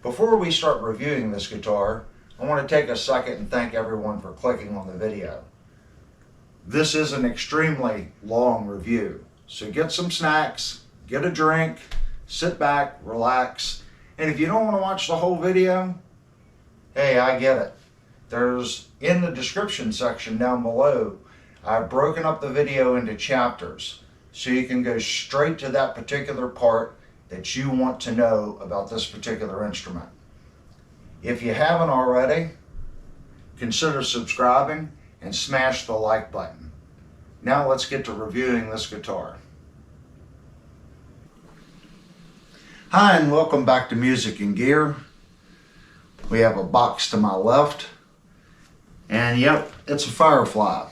Before we start reviewing this guitar, I want to take a second and thank everyone for clicking on the video. This is an extremely long review, so get some snacks, get a drink, sit back, relax, and if you don't want to watch the whole video, hey, I get it. There's, in the description section down below, I've broken up the video into chapters, so you can go straight to that particular part that you want to know about this particular instrument. If you haven't already, consider subscribing and smash the like button. Now let's get to reviewing this guitar. Hi and welcome back to Music and Gear. We have a box to my left, and yep, it's a Firefly.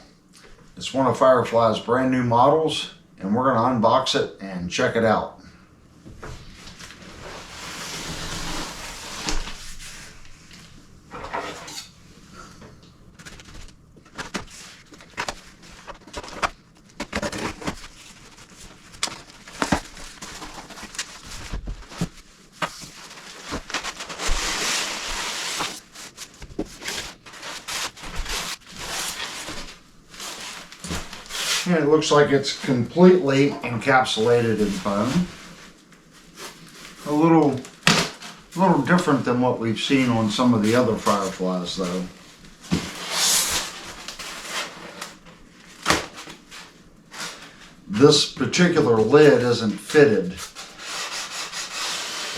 It's one of Firefly's brand new models, and we're going to unbox it and check it out. And it looks like it's completely encapsulated in foam. A little different than what we've seen on some of the other Fireflies though. This particular lid isn't fitted.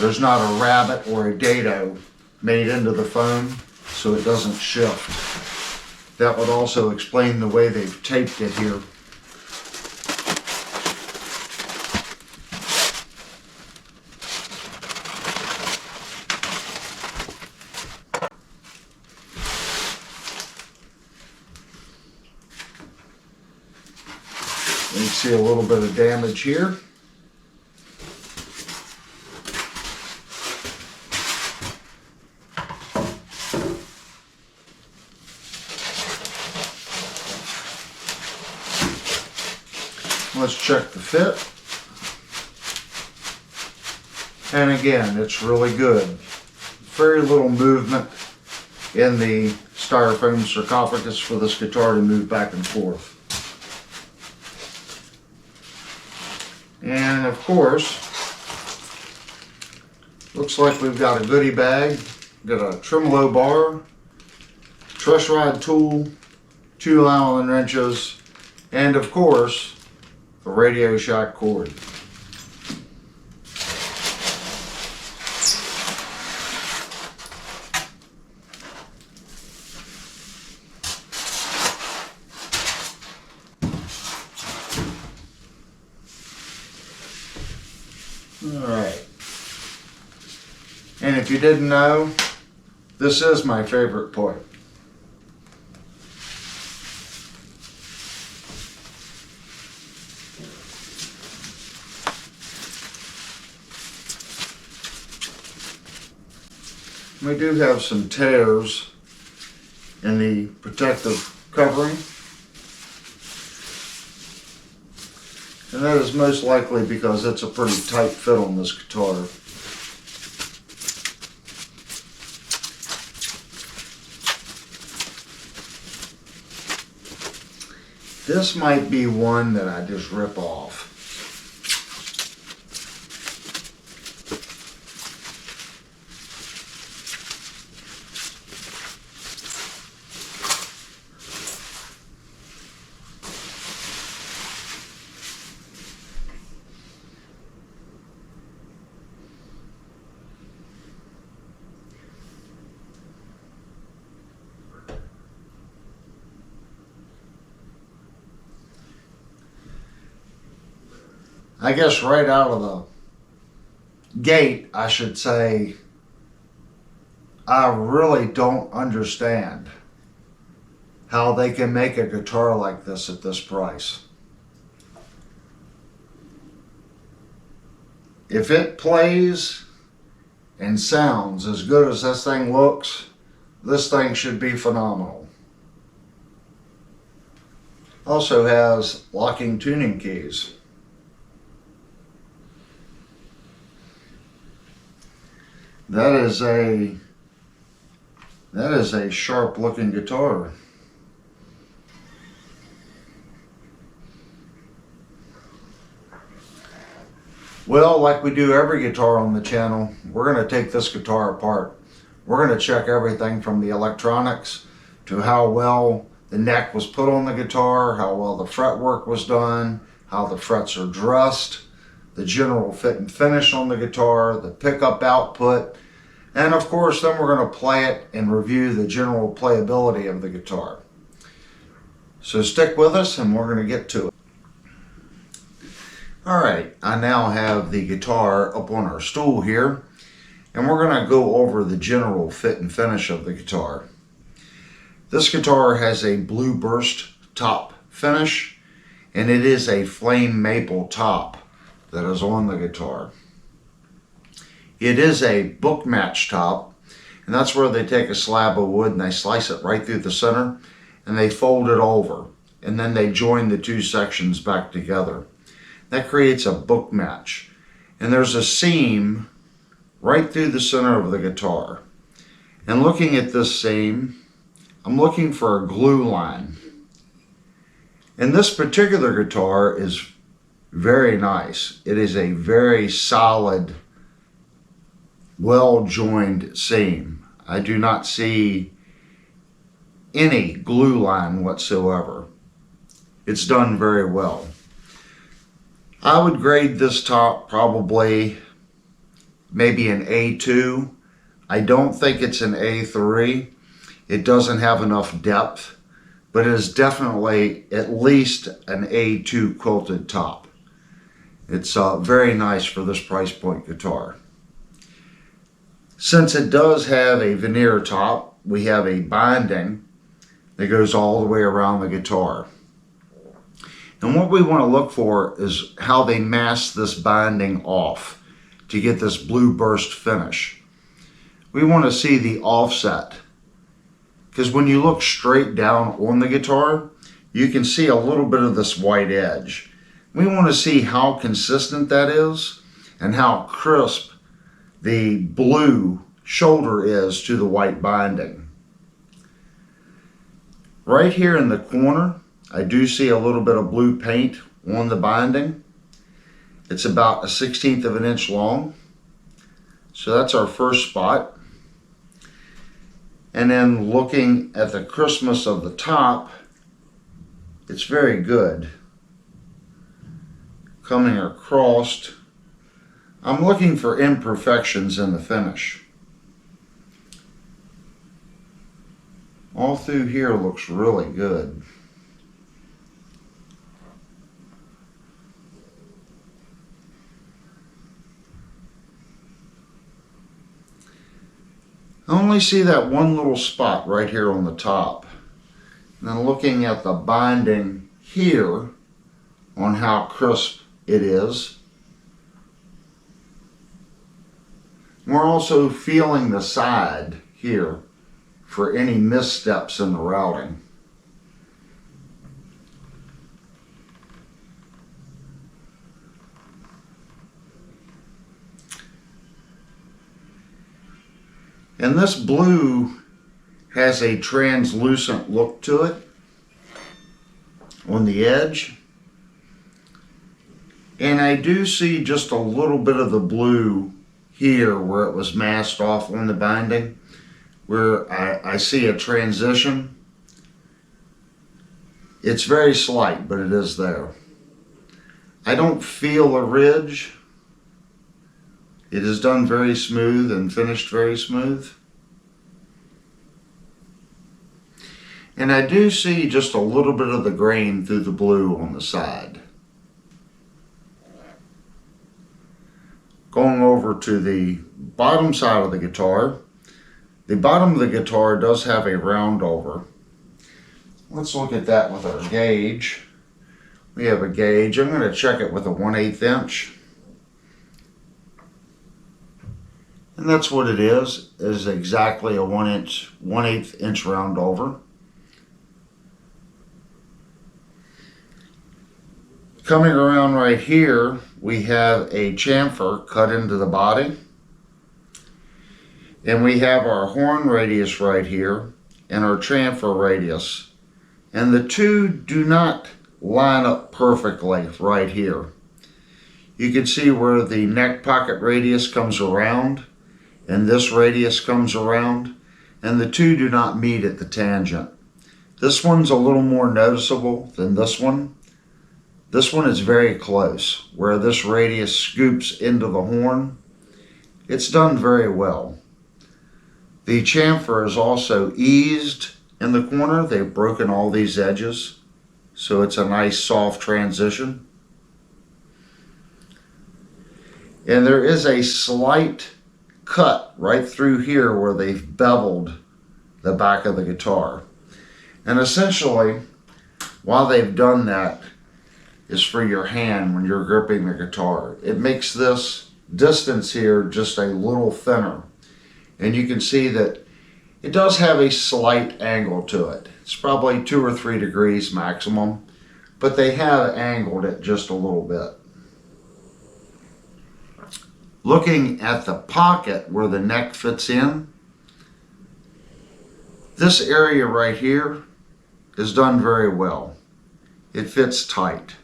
There's not a rabbet or a dado made into the foam, so it doesn't shift. That would also explain the way they've taped it here. You can see a little bit of damage here. Let's check the fit. And again, it's really good. Very little movement in the styrofoam sarcophagus for this guitar to move back and forth. And of course, looks like we've got a goodie bag. We've got a tremolo bar, truss rod tool, 2 Allen wrenches, and of course, a Radio Shack cord. Alright. And if you didn't know, this is my favorite part. We do have some tears in the protective covering, and that is most likely because it's a pretty tight fit on this guitar. This might be one that I just rip off. I guess right out of the gate, I should say, I really don't understand how they can make a guitar like this at this price. If it plays and sounds as good as this thing looks, this thing should be phenomenal. Also has locking tuning keys. That is a sharp looking guitar. Well, like we do every guitar on the channel, we're going to take this guitar apart. We're going to check everything from the electronics to how well the neck was put on the guitar, how well the fretwork was done, how the frets are dressed, the general fit and finish on the guitar, the pickup output, and of course then we're going to play it and review the general playability of the guitar. So stick with us and we're going to get to it. Alright, I now have the guitar up on our stool here, and we're going to go over the general fit and finish of the guitar. This guitar has a blue burst top finish, and it is a flame maple top that is on the guitar. It is a book match top, and that's where they take a slab of wood and they slice it right through the center and they fold it over, and then they join the two sections back together. That creates a book match, and there's a seam right through the center of the guitar. And looking at this seam, I'm looking for a glue line. And this particular guitar is very nice. It is a very solid, well-joined seam. I do not see any glue line whatsoever. It's done very well. I would grade this top probably maybe an A2. I don't think it's an A3. It doesn't have enough depth, but it is definitely at least an A2 quilted top. It's very nice for this price point guitar. Since it does have a veneer top, we have a binding that goes all the way around the guitar. And what we want to look for is how they mask this binding off to get this blue burst finish. We want to see the offset, because when you look straight down on the guitar, you can see a little bit of this white edge. We want to see how consistent that is and how crisp the blue shoulder is to the white binding. Right here in the corner, I do see a little bit of blue paint on the binding. It's about 1/16 of an inch long. So that's our first spot. And then looking at the crispness of the top, it's very good. coming across, I'm looking for imperfections in the finish. All through here looks really good. I only see that one little spot right here on the top. And then looking at the binding here on how crisp it is. We're also feeling the side here for any missteps in the routing. And this blue has a translucent look to it on the edge. And I do see just a little bit of the blue here where it was masked off on the binding, where I see a transition. It's very slight, but it is there. I don't feel a ridge. It is done very smooth and finished very smooth. And I do see just a little bit of the grain through the blue on the side. Going over to the bottom side of the guitar. The bottom of the guitar does have a round over. Let's look at that with our gauge. We have a gauge. I'm going to check it with a 1/8 inch. And that's what it is exactly a 1/8 inch round over. Coming around right here, we have a chamfer cut into the body. And we have our horn radius right here and our chamfer radius. And the two do not line up perfectly right here. You can see where the neck pocket radius comes around and this radius comes around, and the two do not meet at the tangent. This one's a little more noticeable than this one. This one is very close, where this radius scoops into the horn. It's done very well. The chamfer is also eased in the corner. They've broken all these edges, so it's a nice soft transition. And there is a slight cut right through here where they've beveled the back of the guitar. And essentially, while they've done that, is for your hand when you're gripping the guitar. It makes this distance here just a little thinner. And you can see that it does have a slight angle to it. It's probably 2 or 3 degrees maximum, but they have angled it just a little bit. Looking at the pocket where the neck fits in, this area right here is done very well. It fits tight.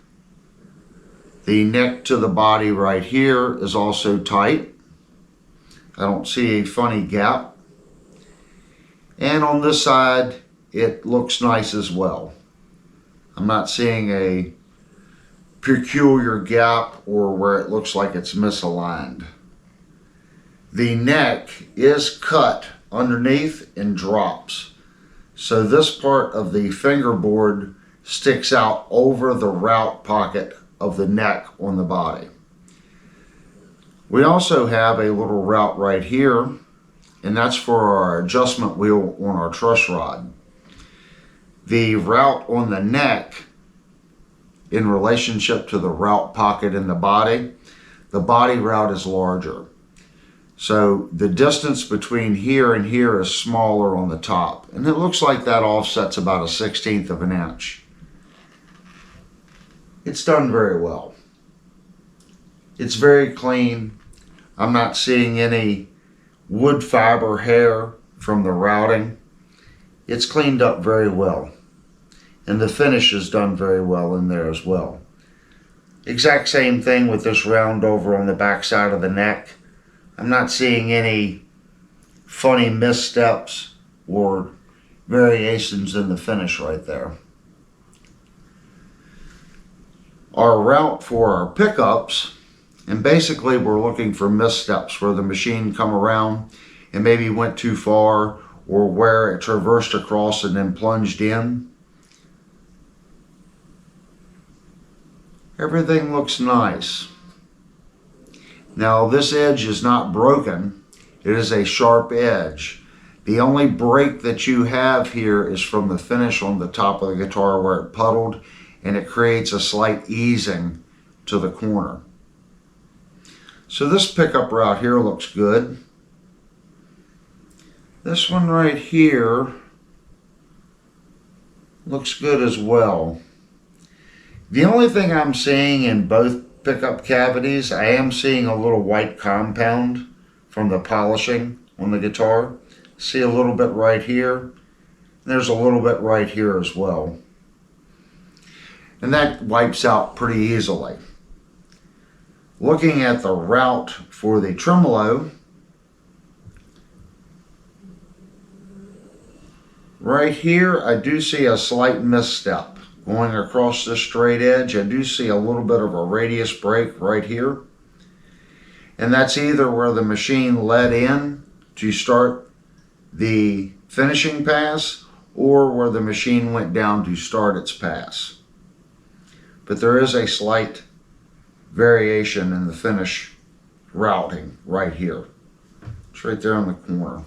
The neck to the body right here is also tight. I don't see a funny gap. And on this side, it looks nice as well. I'm not seeing a peculiar gap or where it looks like it's misaligned. The neck is cut underneath and drops. So this part of the fingerboard sticks out over the route pocket of the neck on the body. We also have a little route right here, and that's for our adjustment wheel on our truss rod. The route on the neck in relationship to the route pocket in the body route is larger. So the distance between here and here is smaller on the top, and it looks like that offsets about a 1/16 of an inch. It's done very well. It's very clean. I'm not seeing any wood fiber hair from the routing. It's cleaned up very well. And the finish is done very well in there as well. Exact same thing with this round over on the back side of the neck. I'm not seeing any funny missteps or variations in the finish right there. our route for our pickups, and basically we're looking for missteps where the machine come around and maybe went too far, or where it traversed across and then plunged in. Everything looks nice. Now this edge is not broken, it is a sharp edge. The only break that you have here is from the finish on the top of the guitar where it puddled, and it creates a slight easing to the corner. So this pickup route here looks good. This one right here looks good as well. The only thing I'm seeing in both pickup cavities, I am seeing a little white compound from the polishing on the guitar. See a little bit right here. There's a little bit right here as well. And that wipes out pretty easily. Looking at the route for the tremolo, right here I do see a slight misstep going across this straight edge. I do see a little bit of a radius break right here. And that's either where the machine led in to start the finishing pass, or where the machine went down to start its pass. But there is a slight variation in the finish routing right here. It's right there in the corner.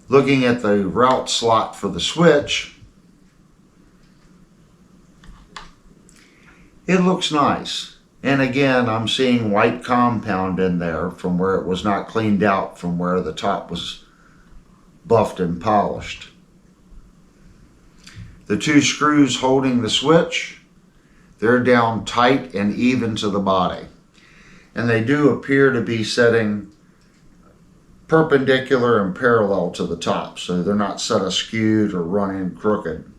Looking at the route slot for the switch, it looks nice. And again, I'm seeing white compound in there from where it was not cleaned out, from where the top was buffed and polished. The two screws holding the switch, they're down tight and even to the body. And they do appear to be setting perpendicular and parallel to the top, so they're not set askew or running crooked.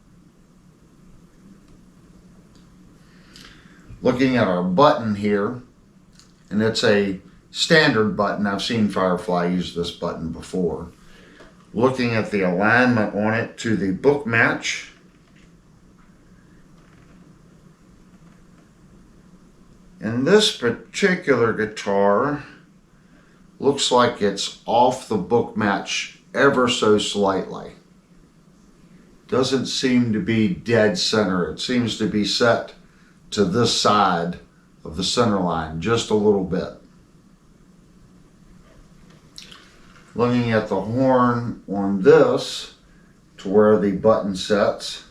Looking at our button here, and it's a standard button. I've seen Firefly use this button before. Looking at the alignment on it to the book match, and this particular guitar looks like it's off the book match ever so slightly. Doesn't seem to be dead center. It seems to be set to this side of the center line just a little bit. Looking at the horn on this to where the button sets,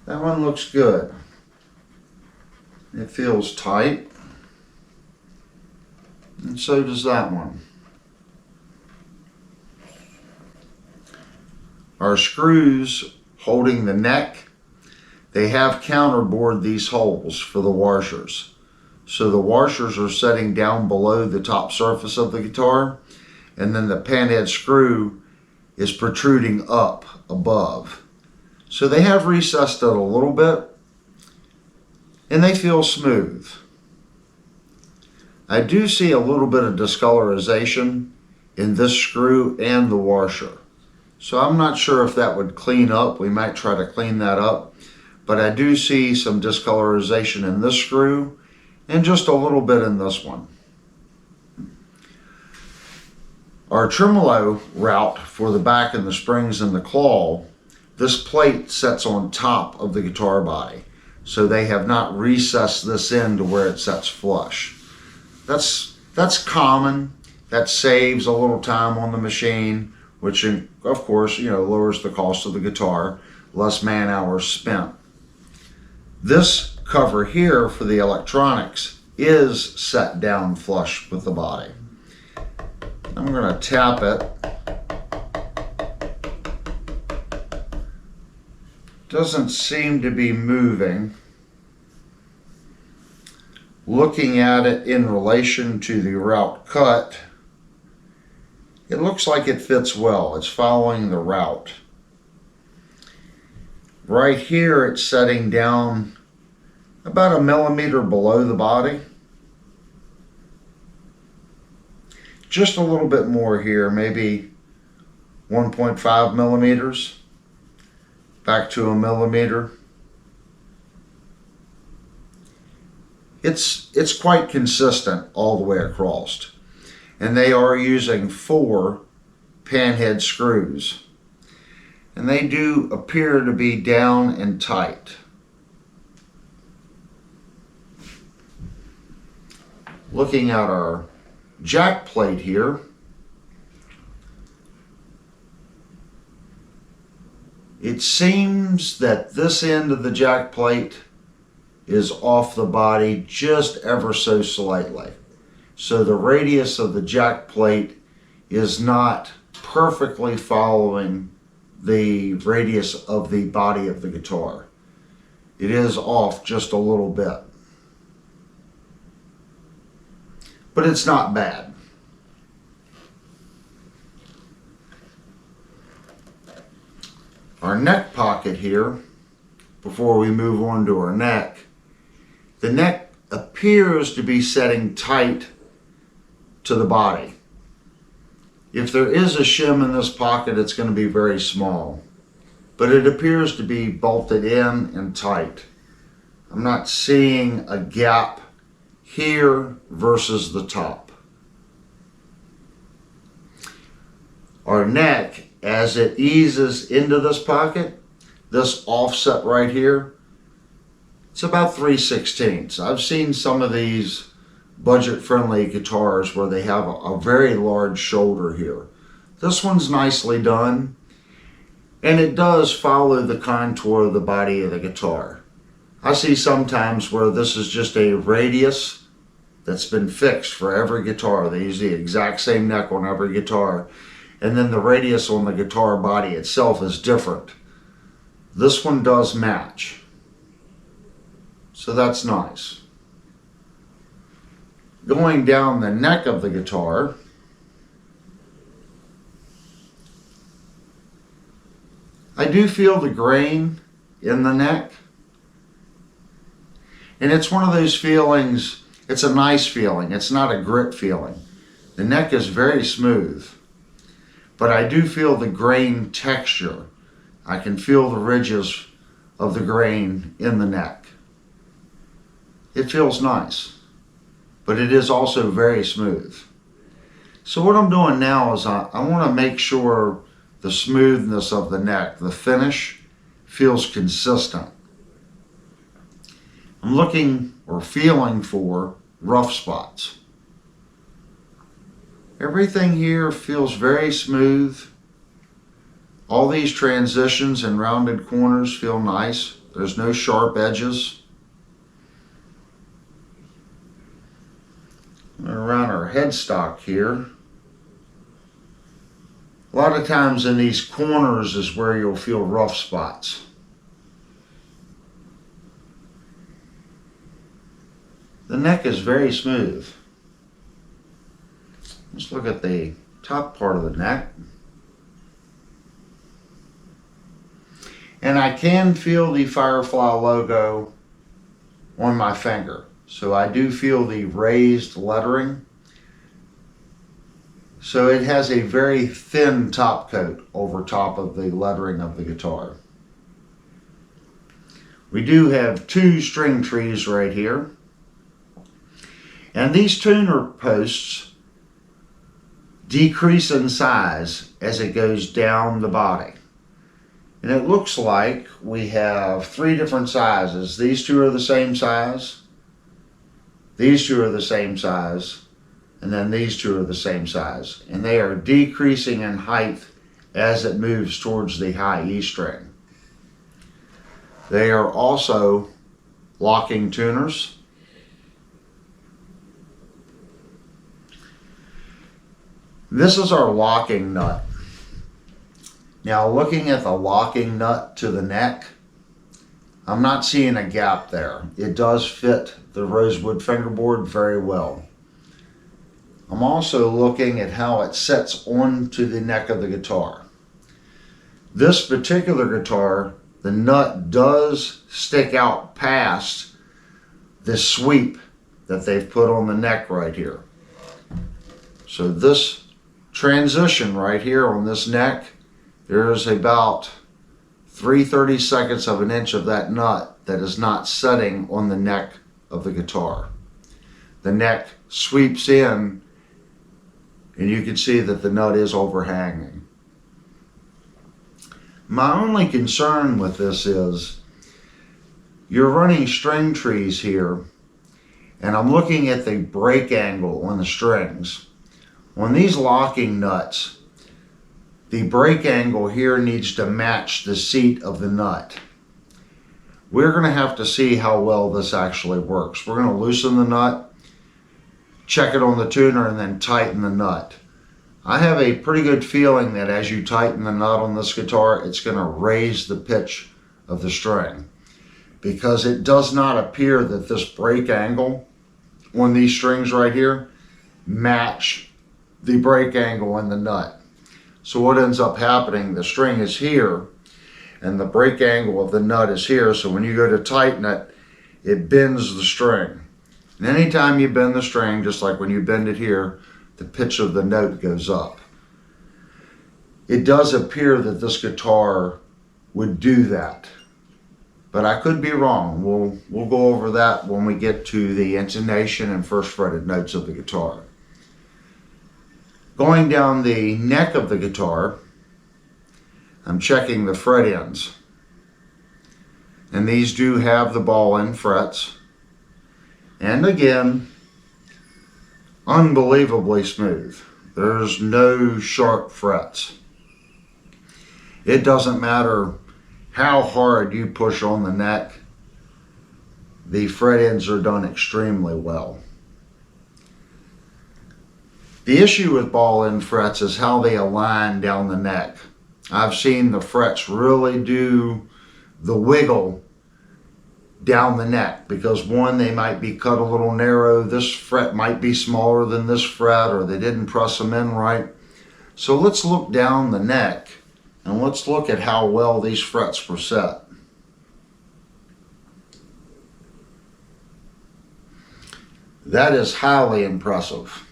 that one looks good. It feels tight, and so does that one. Our screws holding the neck, they have counterbored these holes for the washers. So the washers are setting down below the top surface of the guitar, and then the panhead screw is protruding up above. So they have recessed it a little bit, and they feel smooth. I do see a little bit of discolorization in this screw and the washer. So I'm not sure if that would clean up. We might try to clean that up. But I do see some discolorization in this screw and just a little bit in this one. Our tremolo route for the back and the springs and the claw, this plate sets on top of the guitar body. So they have not recessed this in to where it sets flush. That's common. That saves a little time on the machine, which of course, lowers the cost of the guitar, less man hours spent. This cover here for the electronics is set down flush with the body. I'm going to tap it. Doesn't seem to be moving. Looking at it in relation to the route cut, it looks like it fits well. It's following the route. Right here it's setting down about 1 millimeter below the body. Just a little bit more here, maybe 1.5 millimeters. Back to 1 millimeter. it's quite consistent all the way across. And they are using 4 panhead screws. And they do appear to be down and tight. Looking at our jack plate here, it seems that this end of the jack plate is off the body just ever so slightly. So the radius of the jack plate is not perfectly following the radius of the body of the guitar. It is off just a little bit. But it's not bad. Our neck pocket here, before we move on to our neck, the neck appears to be setting tight to the body. If there is a shim in this pocket, it's going to be very small, but it appears to be bolted in and tight. I'm not seeing a gap here versus the top. Our neck, as it eases into this pocket, this offset right here, it's about 3/16. I've seen some of these budget-friendly guitars where they have a very large shoulder here. This one's nicely done, and it does follow the contour of the body of the guitar. I see sometimes where this is just a radius that's been fixed for every guitar. They use the exact same neck on every guitar, and then the radius on the guitar body itself is different. This one does match, so that's nice. Going down the neck of the guitar, I do feel the grain in the neck, and it's one of those feelings, it's a nice feeling, it's not a grit feeling. The neck is very smooth, but I do feel the grain texture. I can feel the ridges of the grain in the neck. It feels nice, but it is also very smooth. So what I'm doing now is I want to make sure the smoothness of the neck, the finish, feels consistent. I'm looking or feeling for rough spots. Everything here feels very smooth. All these transitions and rounded corners feel nice. There's no sharp edges. Around our headstock here, a lot of times in these corners is where you'll feel rough spots. The neck is very smooth. Let's look at the top part of the neck. And I can feel the Firefly logo on my finger. So I do feel the raised lettering. So it has a very thin top coat over top of the lettering of the guitar. We do have 2 string trees right here. And these tuner posts decrease in size as it goes down the body. And it looks like we have 3 different sizes. These 2 are the same size. These 2 are the same size, and then these 2 are the same size. And they are decreasing in height as it moves towards the high E string. They are also locking tuners. This is our locking nut. Now looking at the locking nut to the neck, I'm not seeing a gap there. It does fit the rosewood fingerboard very well. I'm also looking at how it sets onto the neck of the guitar. This particular guitar, the nut does stick out past the sweep that they've put on the neck right here. So this transition right here on this neck, there's about 3/32 of an inch of that nut that is not setting on the neck of the guitar. the neck sweeps in, and you can see that the nut is overhanging. My only concern with this is you're running string trees here, and I'm looking at the break angle on the strings. On these locking nuts, the break angle here needs to match the seat of the nut. We're going to have to see how well this actually works. We're going to loosen the nut, check it on the tuner, and then tighten the nut. I have a pretty good feeling that as you tighten the nut on this guitar, it's going to raise the pitch of the string, because it does not appear that this break angle on these strings right here match the break angle in the nut. So what ends up happening, the string is here and the break angle of the nut is here, so when you go to tighten it, it bends the string. And anytime you bend the string, just like when you bend it here, the pitch of the note goes up. It does appear that this guitar would do that, but I could be wrong. We'll go over that when we get to the intonation and first fretted notes of the guitar. Going down the neck of the guitar, I'm checking the fret ends. And these do have the ball end frets. And again, unbelievably smooth. There's no sharp frets. It doesn't matter how hard you push on the neck, the fret ends are done extremely well. The issue with ball end frets is how they align down the neck. I've seen the frets really do the wiggle down the neck, because one, they might be cut a little narrow, this fret might be smaller than this fret, or they didn't press them in right. So let's look down the neck and let's look at how well these frets were set. That is highly impressive.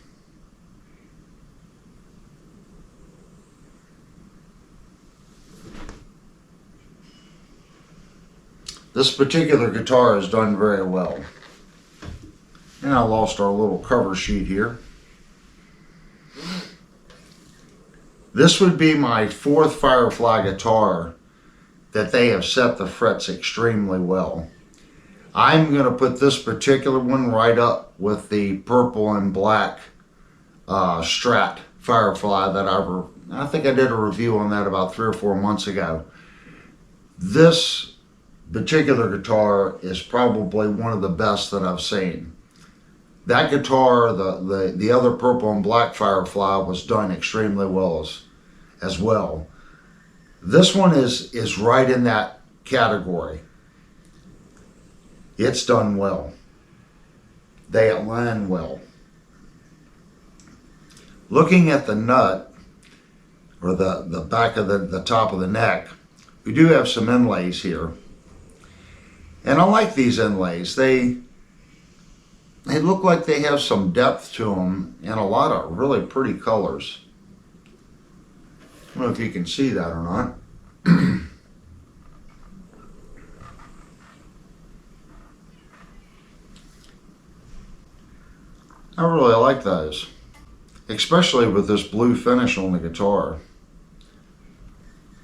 This particular guitar is done very well. And I lost our little cover sheet here. This would be my fourth Firefly guitar that they have set the frets extremely well. I'm going to put this particular one right up with the purple and black Strat Firefly that I think I did a review on that about 3 or 4 months ago. This particular guitar is probably one of the best that I've seen. That guitar, the other purple and black Firefly, was done extremely well as well. This one is right in that category. It's done well. They align well. Looking at the nut, or the back of the top of the neck, we do have some inlays here. And I like these inlays. They look like they have some depth to them and a lot of really pretty colors. I don't know if you can see that or not. I really like those, especially with this blue finish on the guitar.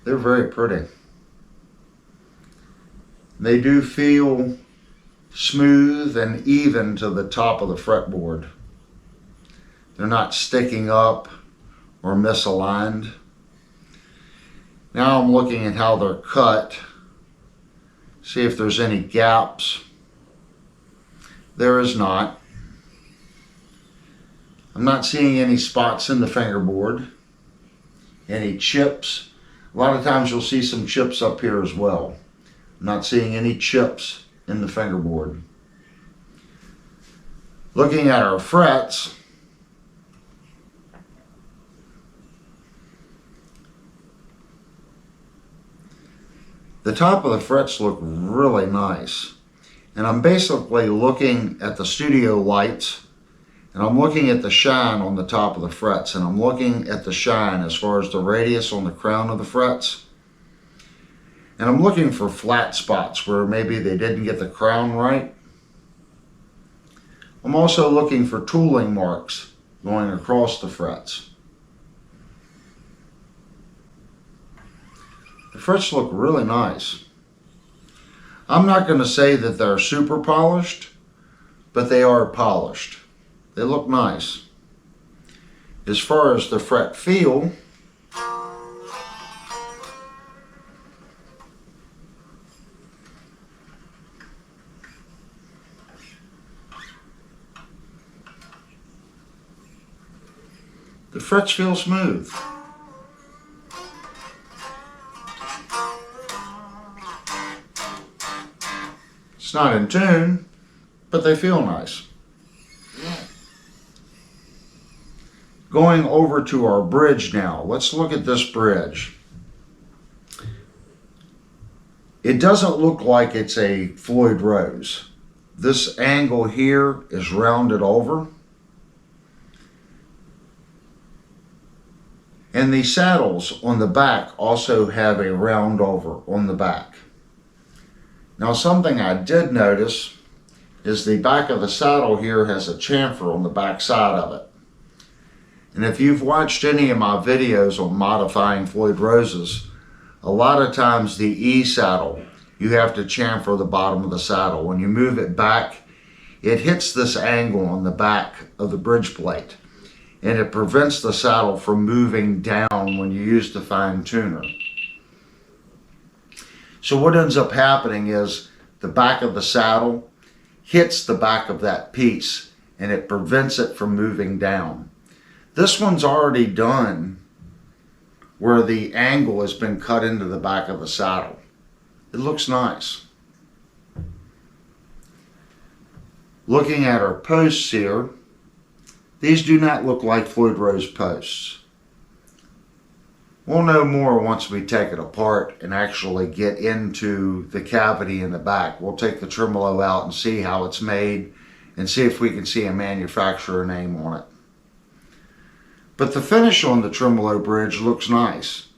They're very pretty. They do feel smooth and even to the top of the fretboard. They're not sticking up or misaligned. Now I'm looking at how they're cut. See if there's any gaps. There is not. I'm not seeing any spots in the fingerboard, any chips. A lot of times you'll see some chips up here as well. I'm not seeing any chips in the fingerboard. Looking at our frets, the top of the frets look really nice. And I'm basically looking at the studio lights, and I'm looking at the shine on the top of the frets, and I'm looking at the shine as far as the radius on the crown of the frets. And I'm looking for flat spots where maybe they didn't get the crown right. I'm also looking for tooling marks going across the frets. The frets look really nice. I'm not going to say that they're super polished, but they are polished. They look nice. As far as the fret feel, the frets feel smooth. It's not in tune, but they feel nice. Going over to our bridge now. Let's look at this bridge. It doesn't look like it's a Floyd Rose. This angle here is rounded over. And the saddles on the back also have a round over on the back. Now, something I did notice is the back of the saddle here has a chamfer on the back side of it. And if you've watched any of my videos on modifying Floyd Roses, a lot of times the E saddle, you have to chamfer the bottom of the saddle. When you move it back, it hits this angle on the back of the bridge plate, and it prevents the saddle from moving down when you use the fine tuner. So what ends up happening is the back of the saddle hits the back of that piece, and it prevents it from moving down. This one's already done where the angle has been cut into the back of the saddle. It looks nice. Looking at our posts here, these do not look like Floyd Rose posts. We'll know more once we take it apart and actually get into the cavity in the back. We'll take the tremolo out and see how it's made and see if we can see a manufacturer name on it. But the finish on the tremolo bridge looks nice.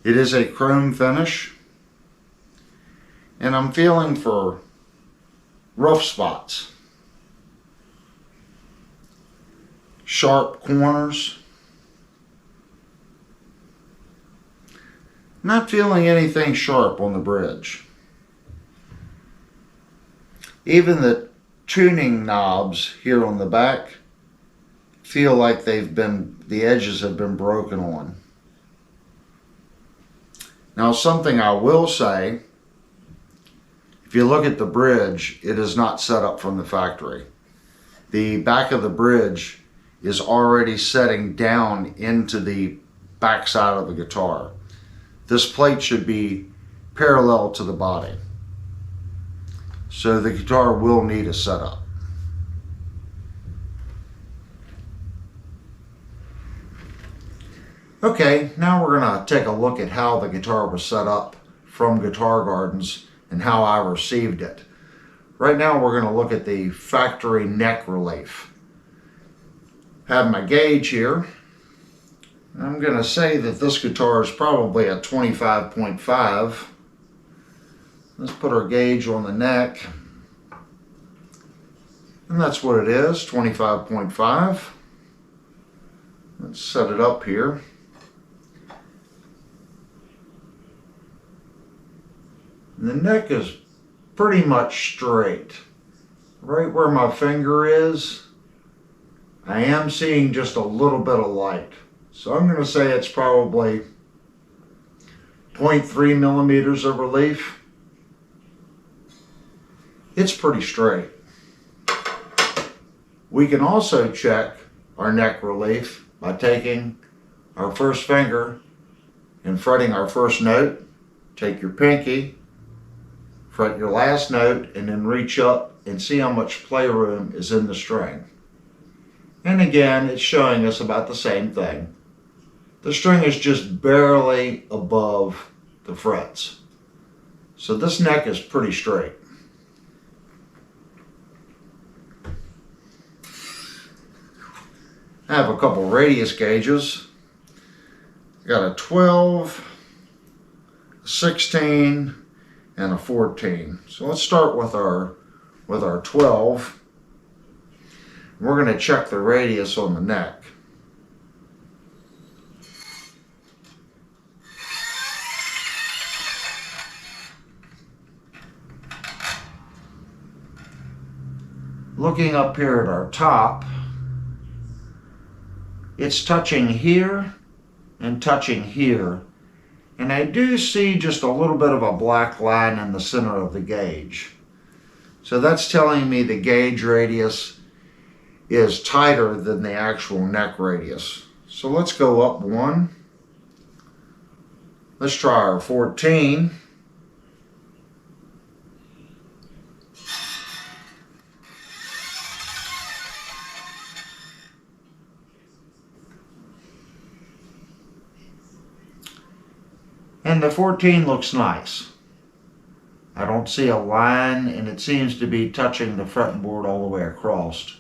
It is a chrome finish, and I'm feeling for rough spots, sharp corners. Not feeling anything sharp on the bridge. Even the tuning knobs here on the back feel like the edges have been broken on. Now, something I will say, if you look at the bridge, it is not set up from the factory. The back of the bridge is already setting down into the back side of the guitar. This plate should be parallel to the body. So the guitar will need a setup. Okay, now we're going to take a look at how the guitar was set up from Guitar Gardens and how I received it. Right now we're going to look at the factory neck relief. I have my gauge here. I'm going to say that this guitar is probably a 25.5. Let's put our gauge on the neck. And that's what it is, 25.5. Let's set it up here. And the neck is pretty much straight. Right where my finger is, I am seeing just a little bit of light. So I'm going to say it's probably 0.3 millimeters of relief. It's pretty straight. We can also check our neck relief by taking our first finger and fretting our first note. Take your pinky, fret your last note, and then reach up and see how much playroom is in the string. And again, it's showing us about the same thing. The string is just barely above the frets. So this neck is pretty straight. I have a couple radius gauges. Got a 12, a 16, and a 14. So let's start with our 12. We're going to check the radius on the neck. Looking up here at our top, it's touching here and touching here. And I do see just a little bit of a black line in the center of the gauge. So that's telling me the gauge radius is tighter than the actual neck radius. So let's go up one. Let's try our 14. And the 14 looks nice. I don't see a line, and it seems to be touching the fretboard all the way across.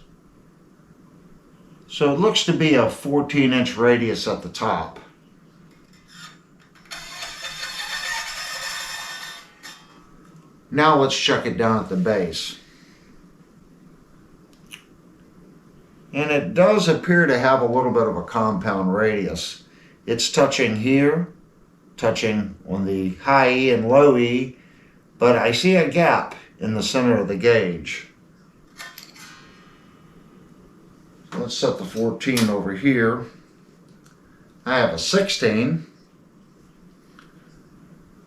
So it looks to be a 14-inch radius at the top. Now let's check it down at the base. And it does appear to have a little bit of a compound radius. It's touching here, touching on the high E and low E, but I see a gap in the center of the gauge. So let's set the 14 over here. I have a 16.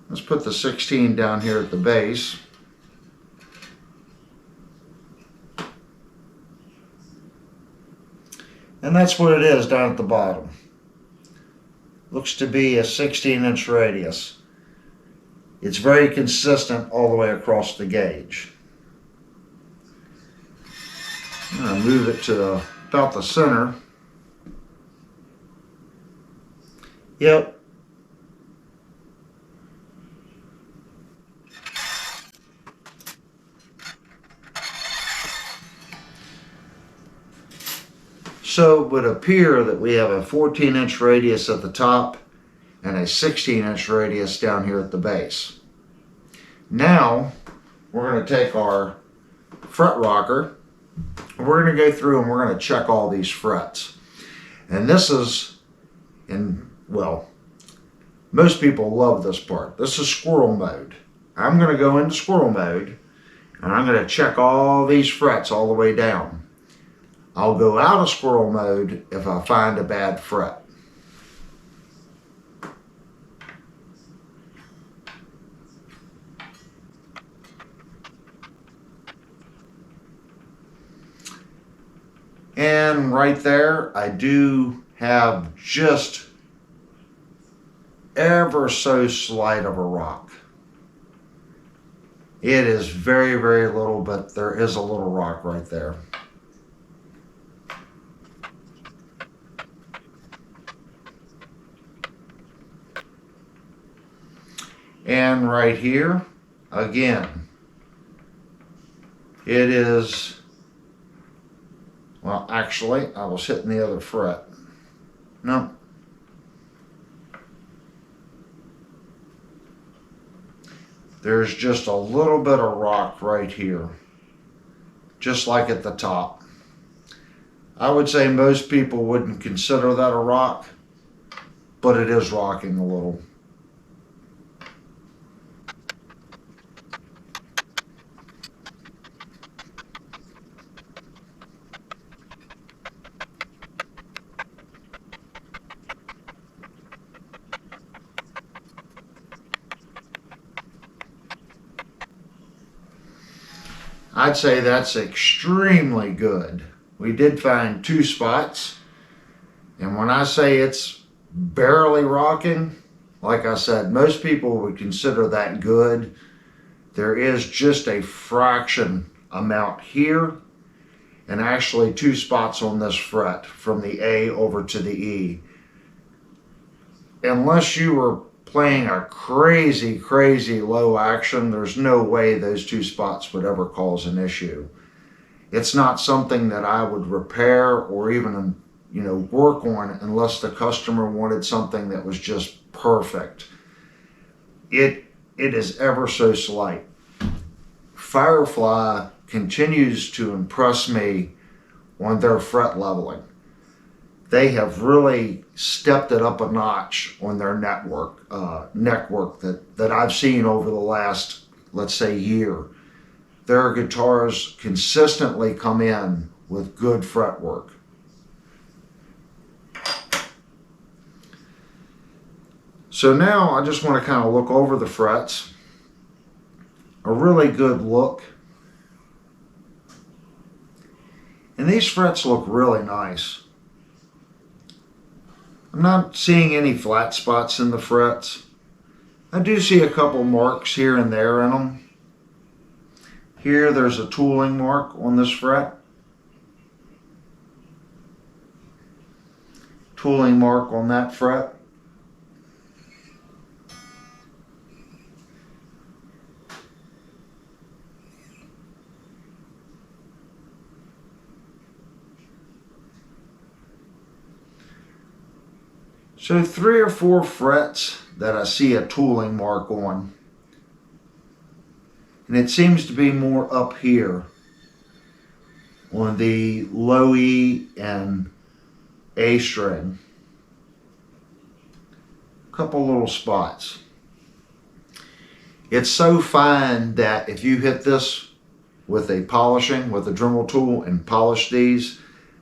Let's put the 16 down here at the base. And that's what it is down at the bottom. Looks to be a 16-inch radius. It's very consistent all the way across the gauge. I'm going to move it to about the center. Yep. So it would appear that we have a 14-inch radius at the top and a 16-inch radius down here at the base. Now we're going to take our fret rocker and we're going to go through and we're going to check all these frets. And this is, well, most people love this part. This is squirrel mode. I'm going to go into squirrel mode and I'm going to check all these frets all the way down. I'll go out of squirrel mode if I find a bad fret. And right there, I do have just ever so slight of a rock. It is very, very little, but there is a little rock right there. And right here, again, it is, well, actually, I was hitting the other fret. No. There's just a little bit of rock right here, just like at the top. I would say most people wouldn't consider that a rock, but it is rocking a little. I'd say that's extremely good. We did find 2 spots, and when I say it's barely rocking, like I said, most people would consider that good. There is just a fraction amount here, and actually 2 spots on this fret from the A over to the E. Unless you were playing a crazy, crazy low action, there's no way those 2 spots would ever cause an issue. It's not something that I would repair or even, work on unless the customer wanted something that was just perfect. It is ever so slight. Firefly continues to impress me on their fret leveling. They have really stepped it up a notch on their neck work that I've seen over the last, let's say, year. Their guitars consistently come in with good fretwork. So now I just want to kind of look over the frets. A really good look. And these frets look really nice. I'm not seeing any flat spots in the frets. I do see a couple marks here and there in them. Here there's a tooling mark on this fret. Tooling mark on that fret. So 3 or 4 frets that I see a tooling mark on. And it seems to be more up here on the low E and A string. A couple little spots. It's so fine that if you hit this with a Dremel tool and polish these,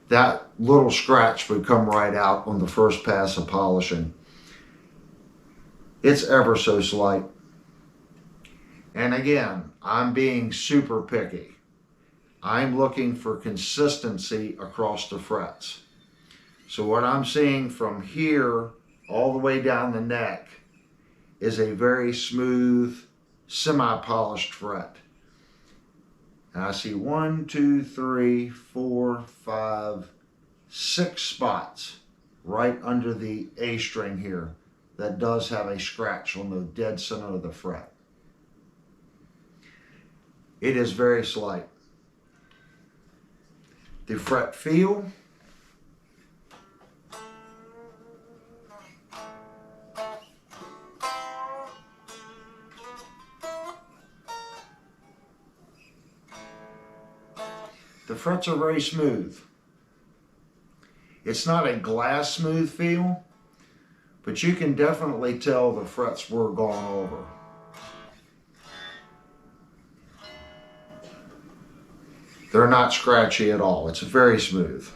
that little scratch would come right out on the first pass of polishing. It's ever so slight. And again, I'm being super picky. I'm looking for consistency across the frets. So what I'm seeing from here all the way down the neck is a very smooth, semi-polished fret. And I see 1, 2, 3, 4, 5, 6 spots right under the A string here that does have a scratch on the dead center of the fret. It is very slight. The fret feel, the frets are very smooth. It's not a glass smooth feel, but you can definitely tell the frets were gone over. They're not scratchy at all. It's very smooth.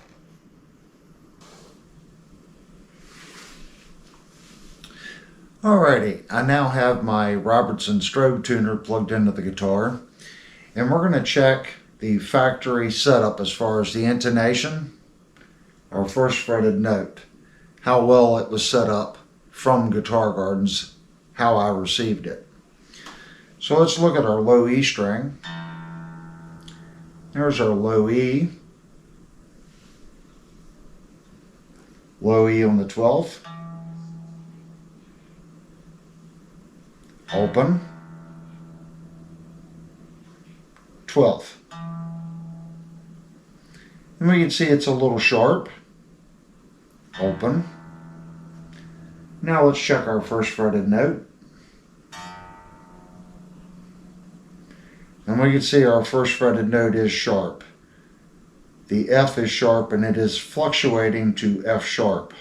Alrighty, I now have my Robertson strobe tuner plugged into the guitar, and we're going to check the factory setup as far as the intonation, our first fretted note, how well it was set up from Guitar Gardens, how I received it. So let's look at our low E string. There's our low E. Low E on the 12th. Open. 12th. And we can see it's a little sharp. Open. Now let's check our first fretted note. And we can see our first fretted note is sharp. The F is sharp and it is fluctuating to F sharp.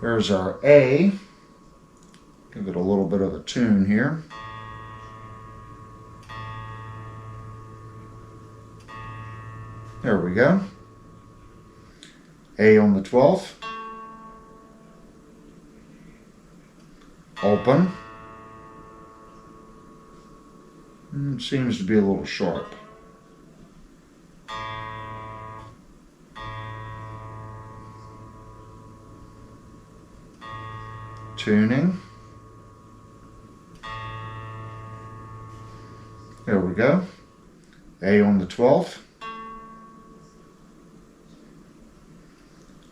There's our A. Give it a little bit of a tune here. There we go. A on the 12th. Open. Seems to be a little sharp. Tuning. There we go. A on the 12th.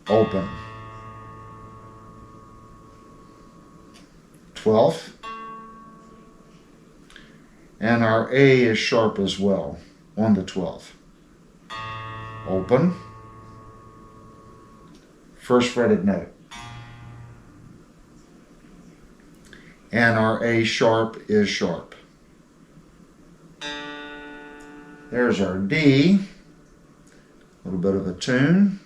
Open. 12th. And our A is sharp as well on the 12th. Open. First fretted note. And our A sharp is sharp. There's our D, a little bit of a tune.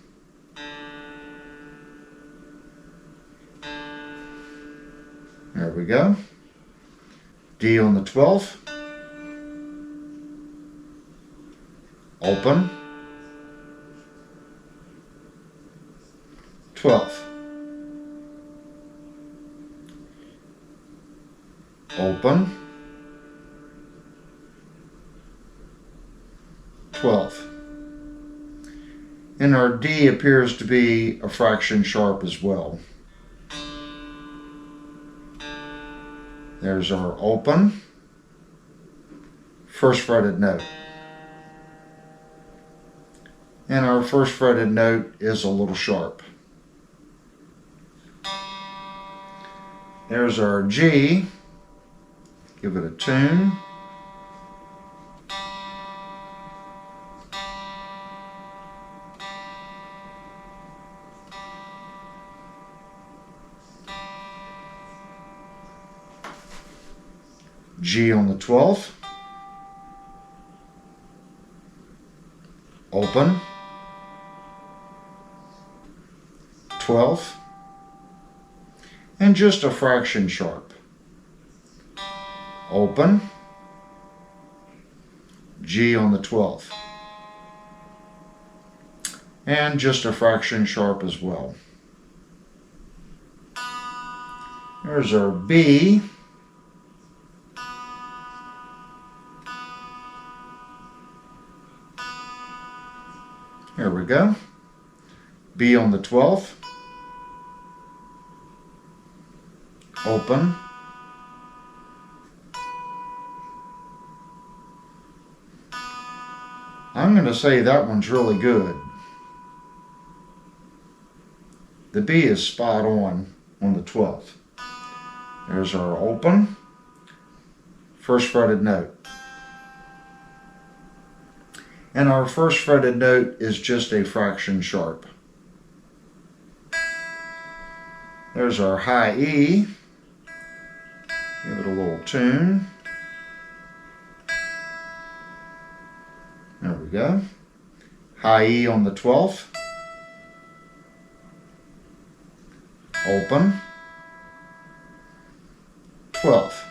There we go. D on the 12th. Open. 12th. Open. 12th. And our D appears to be a fraction sharp as well. There's our open, first fretted note. And our first fretted note is a little sharp. There's our G, give it a tune. G on the 12th, open, 12th, and just a fraction sharp, open, G on the 12th, and just a fraction sharp as well. There's our B. Here we go. B on the 12th. Open. I'm going to say that one's really good. The B is spot on the 12th. There's our open. First fretted note. And our first fretted note is just a fraction sharp. There's our high E. Give it a little tune. There we go. High E on the 12th. Open. 12th.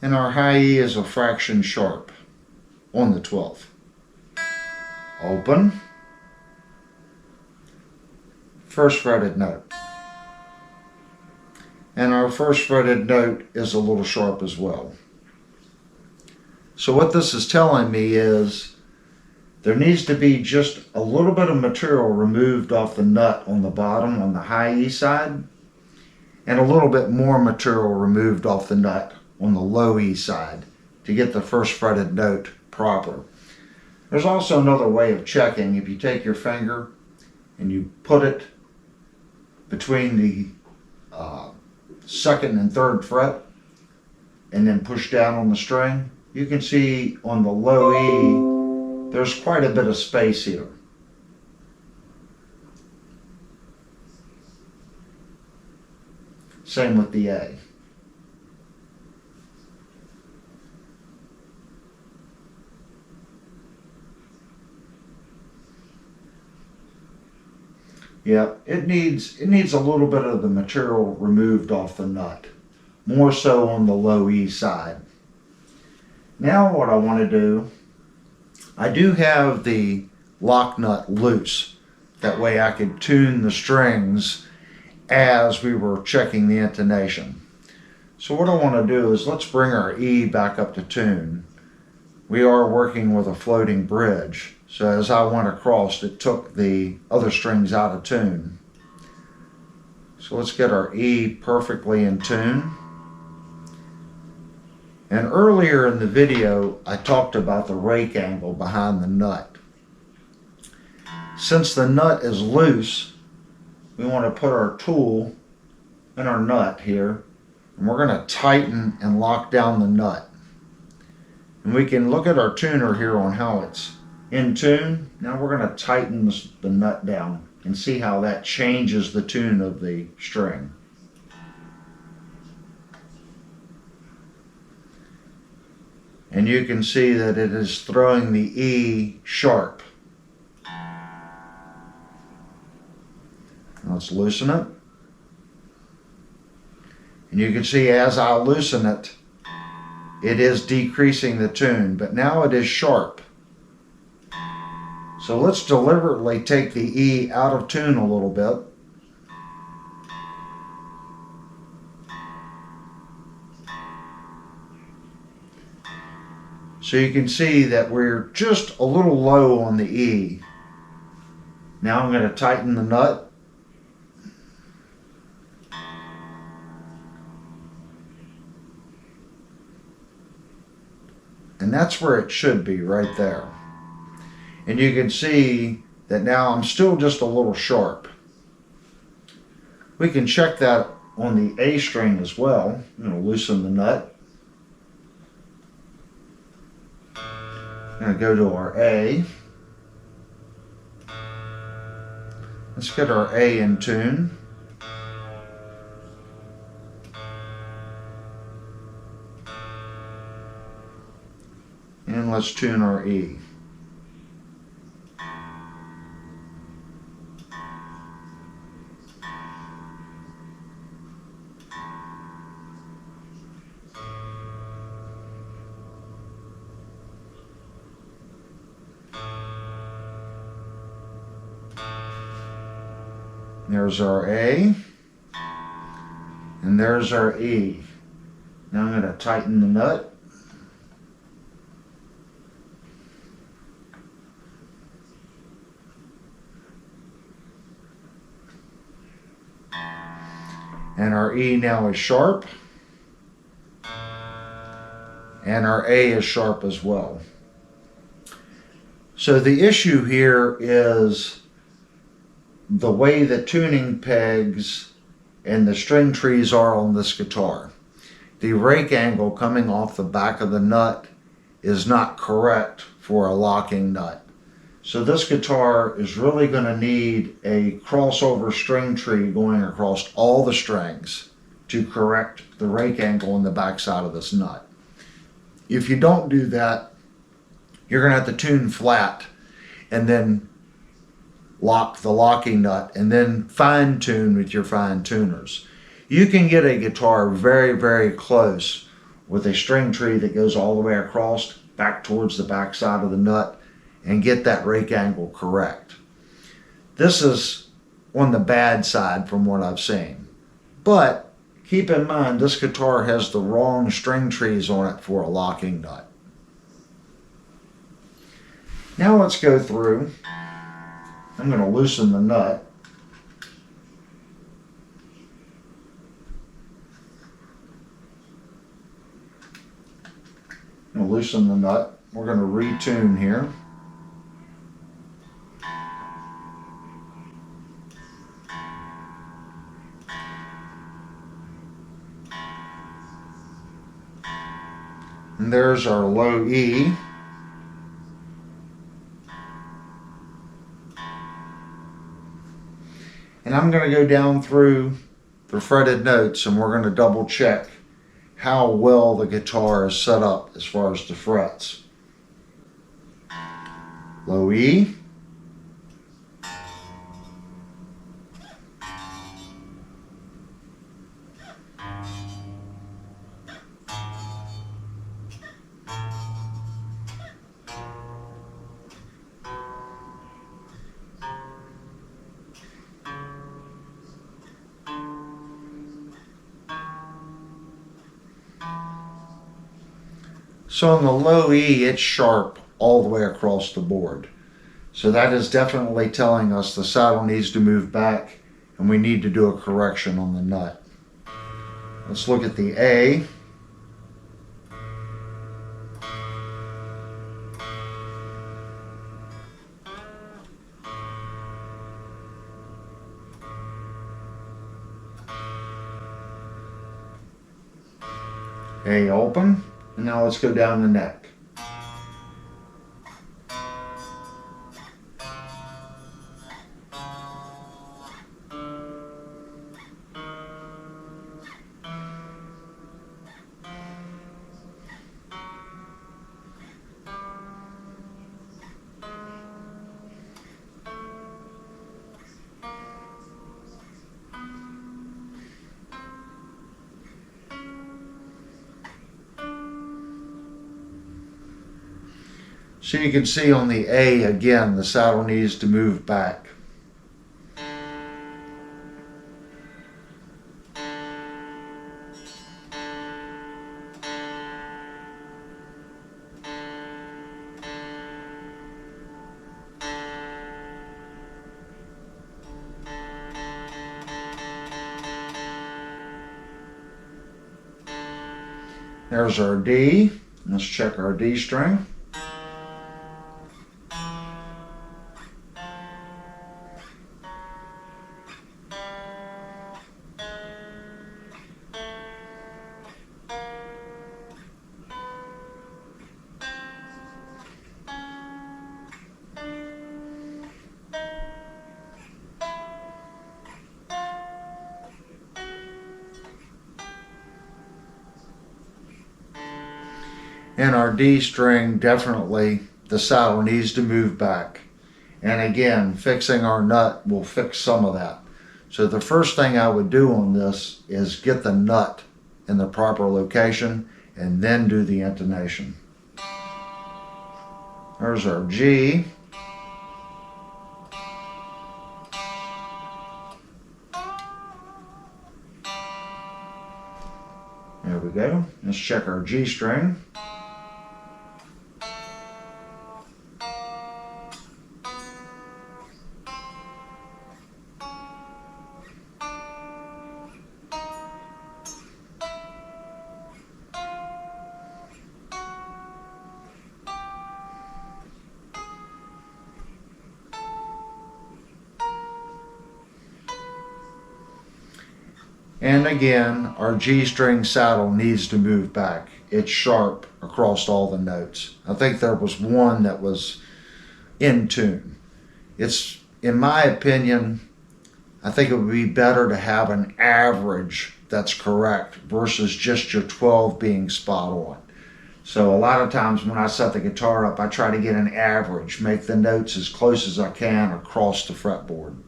And our high E is a fraction sharp on the 12th. Open. First fretted note. And our first fretted note is a little sharp as well. So what this is telling me is there needs to be just a little bit of material removed off the nut on the bottom on the high E side, and a little bit more material removed off the nut on the low E side to get the first fretted note proper. There's also another way of checking. If you take your finger and you put it between the second and third fret and then push down on the string, you can see on the low E there's quite a bit of space here. Same with the A. Yeah, it needs a little bit of the material removed off the nut, more so on the low E side. Now what I want to do, I do have the lock nut loose. That way I could tune the strings as we were checking the intonation. So what I want to do is let's bring our E back up to tune. We are working with a floating bridge, so as I went across it took the other strings out of tune. So let's get our E perfectly in tune. And earlier in the video I talked about the rake angle behind the nut. Since the nut is loose, we want to put our tool in our nut here, and we're going to tighten and lock down the nut. And we can look at our tuner here on how it's in tune. Now we're going to tighten the nut down and see how that changes the tune of the string. And you can see that it is throwing the E sharp. Let's loosen it. And you can see as I loosen it, it is decreasing the tune, but now it is sharp. So let's deliberately take the E out of tune a little bit. So you can see that we're just a little low on the E. Now I'm going to tighten the nut. And that's where it should be, right there. And you can see that now I'm still just a little sharp. We can check that on the A string as well. I'm going to loosen the nut. I'm going to go to our A. Let's get our A in tune. And let's tune our E. There's our A, and there's our E. Now I'm going to tighten the nut. And our E now is sharp, and our A is sharp as well. So the issue here is the way the tuning pegs and the string trees are on this guitar. The rake angle coming off the back of the nut is not correct for a locking nut. So this guitar is really going to need a crossover string tree going across all the strings to correct the rake angle on the back side of this nut. If you don't do that, you're going to have to tune flat and then lock the locking nut and then fine tune with your fine tuners. You can get a guitar very, very close with a string tree that goes all the way across back towards the back side of the nut and get that rake angle correct. This is on the bad side from what I've seen. But keep in mind, this guitar has the wrong string trees on it for a locking nut. Now let's go through. I'm going to loosen the nut. I'm going to loosen the nut. We're going to retune here. And there's our low E. And I'm going to go down through the fretted notes and we're going to double check how well the guitar is set up as far as the frets. Low E. So on the low E, it's sharp all the way across the board. So that is definitely telling us the saddle needs to move back and we need to do a correction on the nut. Let's look at the A. A open. And now let's go down the neck. So you can see on the A again, the saddle needs to move back. There's our D. Let's check our D string. And our D string, definitely the saddle needs to move back. And again, fixing our nut will fix some of that. So the first thing I would do on this is get the nut in the proper location and then do the intonation. There's our G. There we go. Let's check our G string. And again, our G string saddle needs to move back. It's sharp across all the notes. I think there was one that was in tune. It's, in my opinion, I think it would be better to have an average that's correct versus just your 12 being spot on. So a lot of times when I set the guitar up, I try to get an average, make the notes as close as I can across the fretboard.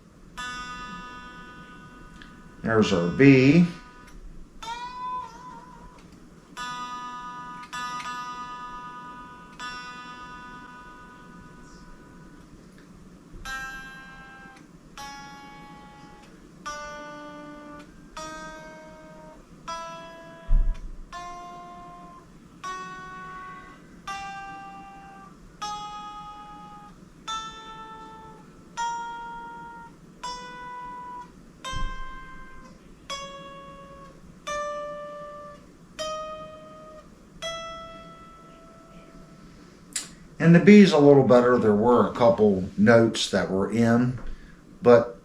There's our B. And the B's a little better. There were a couple notes that were in, but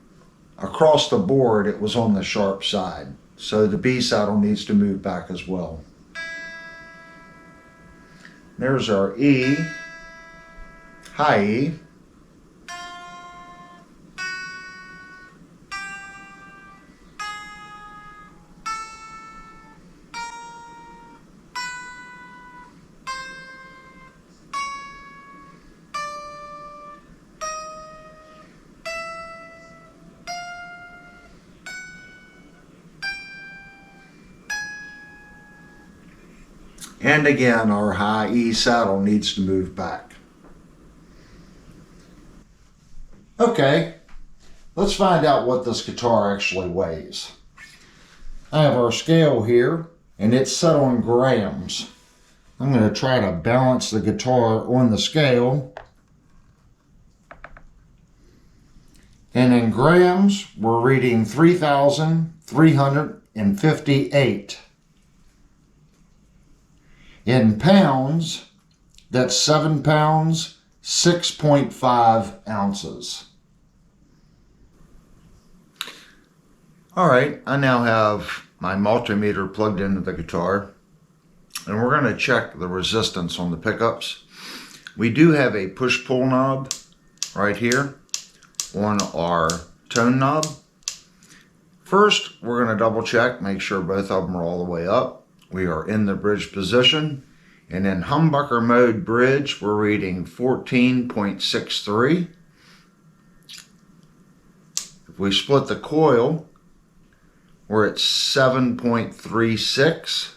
across the board it was on the sharp side. So the B saddle needs to move back as well. There's our E, high E. And again, our high E saddle needs to move back. Okay, let's find out what this guitar actually weighs. I have our scale here, and it's set on grams. I'm going to try to balance the guitar on the scale. And in grams, we're reading 3,358. In pounds, that's 7 pounds, 6.5 ounces. All right, I now have my multimeter plugged into the guitar, and we're going to check the resistance on the pickups. We do have a push-pull knob right here on our tone knob. First, we're going to double check, make sure both of them are all the way up. We are in the bridge position, and in humbucker mode bridge, we're reading 14.63. If we split the coil, we're at 7.36.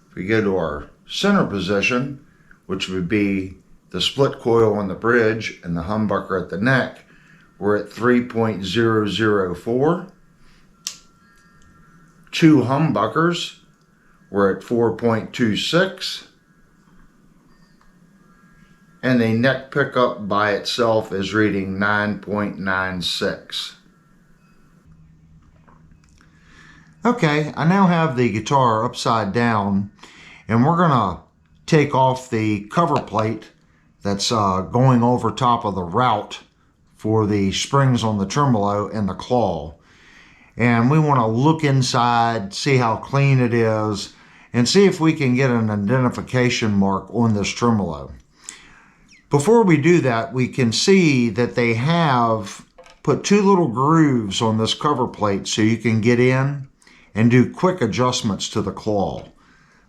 If we go to our center position, which would be the split coil on the bridge and the humbucker at the neck, we're at 3.004. Two humbuckers, we're at 4.26. And the neck pickup by itself is reading 9.96. Okay, I now have the guitar upside down, and we're gonna take off the cover plate that's going over top of the route for the springs on the tremolo and the claw. And we want to look inside, see how clean it is, and see if we can get an identification mark on this tremolo. Before we do that, we can see that they have put two little grooves on this cover plate so you can get in and do quick adjustments to the claw.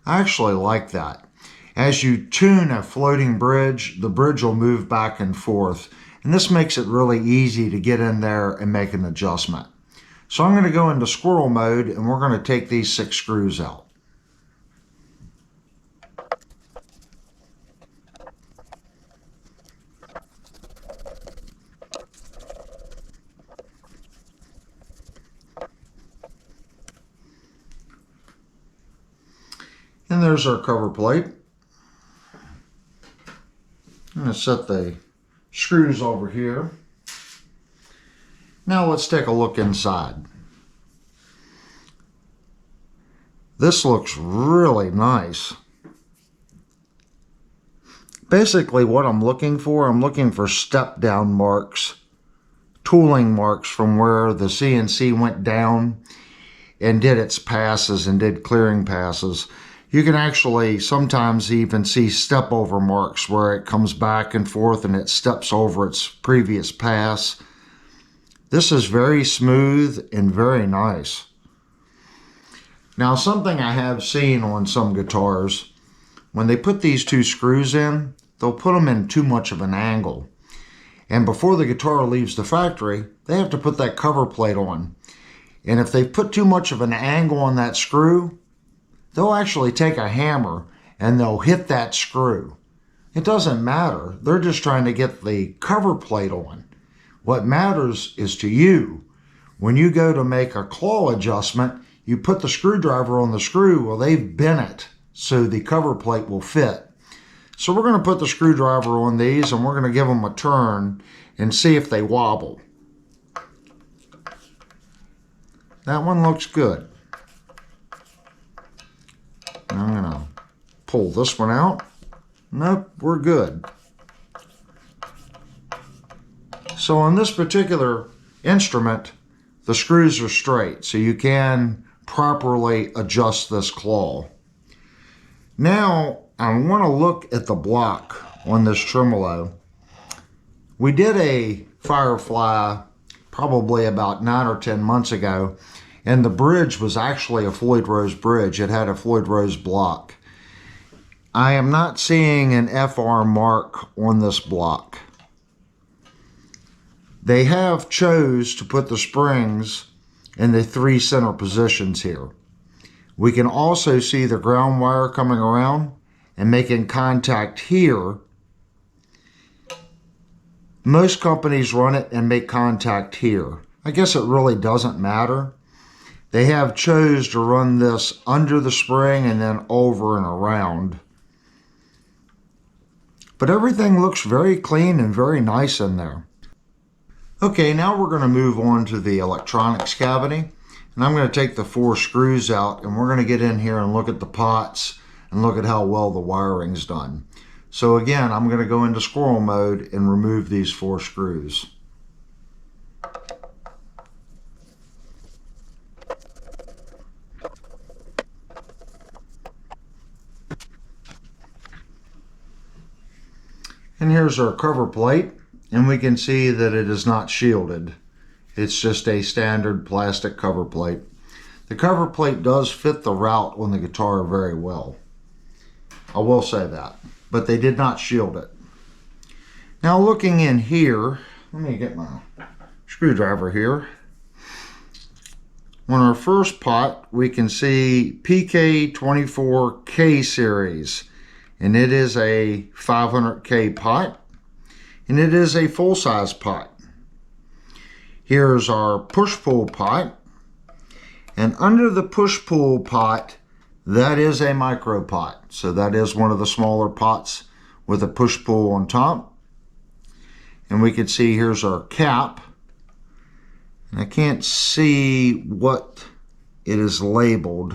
I actually like that. As you tune a floating bridge, the bridge will move back and forth, and this makes it really easy to get in there and make an adjustment. So I'm going to go into squirrel mode, and we're going to take these 6 screws out. And there's our cover plate. I'm going to set the screws over here. Now let's take a look inside. This looks really nice. Basically what I'm looking for step down marks, tooling marks from where the CNC went down and did its passes and did clearing passes. You can actually sometimes even see step over marks where it comes back and forth and it steps over its previous pass. This is very smooth and very nice. Now, something I have seen on some guitars, when they put these 2 screws in, they'll put them in too much of an angle. And before the guitar leaves the factory, they have to put that cover plate on. And if they put too much of an angle on that screw, they'll actually take a hammer and they'll hit that screw. It doesn't matter. They're just trying to get the cover plate on. What matters is to you. When you go to make a claw adjustment, you put the screwdriver on the screw. Well, they've bent it so the cover plate will fit. So we're going to put the screwdriver on these and we're going to give them a turn and see if they wobble. That one looks good. I'm going to pull this one out. Nope, we're good. So on this particular instrument, the screws are straight, so you can properly adjust this claw. Now, I want to look at the block on this tremolo. We did a Firefly probably about 9 or 10 months ago, and the bridge was actually a Floyd Rose bridge. It had a Floyd Rose block. I am not seeing an FR mark on this block. They have chose to put the springs in the 3 center positions here. We can also see the ground wire coming around and making contact here. Most companies run it and make contact here. I guess it really doesn't matter. They have chose to run this under the spring and then over and around. But everything looks very clean and very nice in there. Okay, now we're going to move on to the electronics cavity. And I'm going to take the 4 screws out and we're going to get in here and look at the pots and look at how well the wiring's done. So again, I'm going to go into squirrel mode and remove these 4 screws. And here's our cover plate, and we can see that it is not shielded. It's just a standard plastic cover plate. The cover plate does fit the route on the guitar very well. I will say that, but they did not shield it. Now looking in here, let me get my screwdriver here. On our first pot, we can see PK24K series. and it is a 500K pot, and it is a full-size pot. Here's our push-pull pot, and under the push-pull pot, that is a micro pot. So that is one of the smaller pots with a push-pull on top. And we can see here's our cap. And I can't see what it is labeled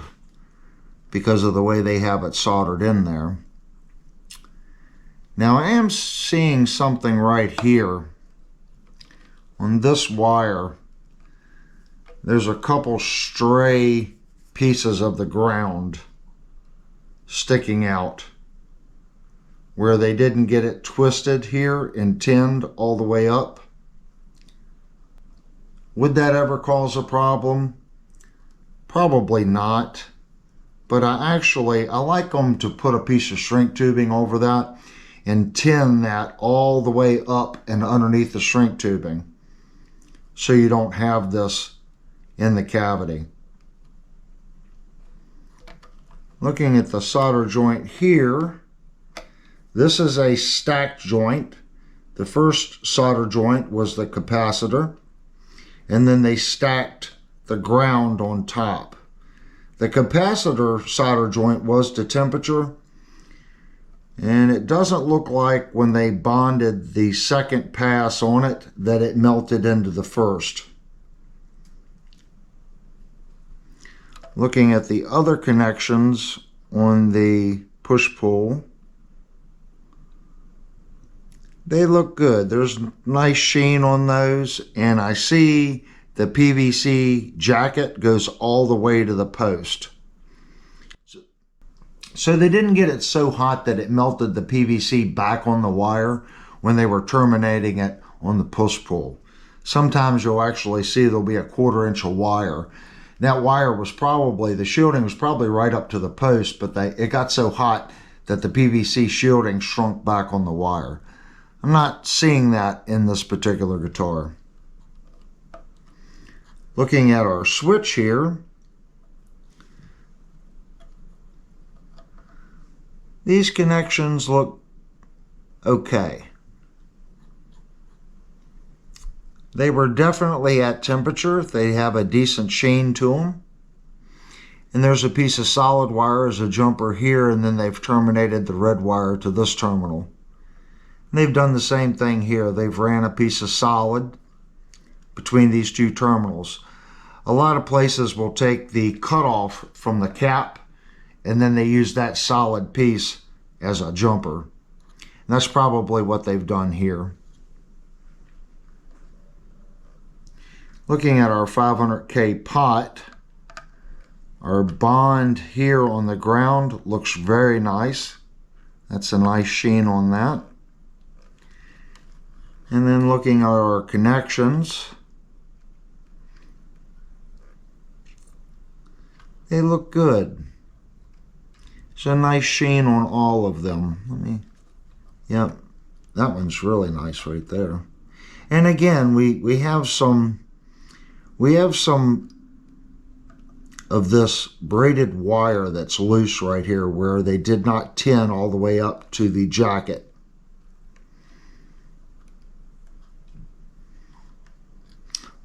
because of the way they have it soldered in there. Now I am seeing something right here on this wire. There's a couple stray pieces of the ground sticking out where they didn't get it twisted here and tinned all the way up. Would that ever cause a problem? Probably not. But I like them to put a piece of shrink tubing over that and tin that all the way up and underneath the shrink tubing, so you don't have this in the cavity. Looking at the solder joint here, this is a stacked joint. The first solder joint was the capacitor, and then they stacked the ground on top. The capacitor solder joint was to temperature, and it doesn't look like when they bonded the second pass on it that it melted into the first. Looking at the other connections on the push-pull, they look good. There's nice sheen on those, and I see the PVC jacket goes all the way to the post. So they didn't get it so hot that it melted the PVC back on the wire when they were terminating it on the push-pull. Sometimes you'll actually see there'll be a 1/4 inch of wire. That wire was probably, the shielding was probably right up to the post, but it got so hot that the PVC shielding shrunk back on the wire. I'm not seeing that in this particular guitar. Looking at our switch here, these connections look okay. They were definitely at temperature. They have a decent sheen to them. And there's a piece of solid wire as a jumper here, and then they've terminated the red wire to this terminal. And they've done the same thing here. They've ran a piece of solid between these two terminals. A lot of places will take the cutoff from the cap, and then they use that solid piece as a jumper. And that's probably what they've done here. Looking at our 500K pot, our bond here on the ground looks very nice. That's a nice sheen on that. And then looking at our connections, they look good. It's a nice sheen on all of them. Yep, that one's really nice right there. And again, we have some of this braided wire that's loose right here where they did not tin all the way up to the jacket.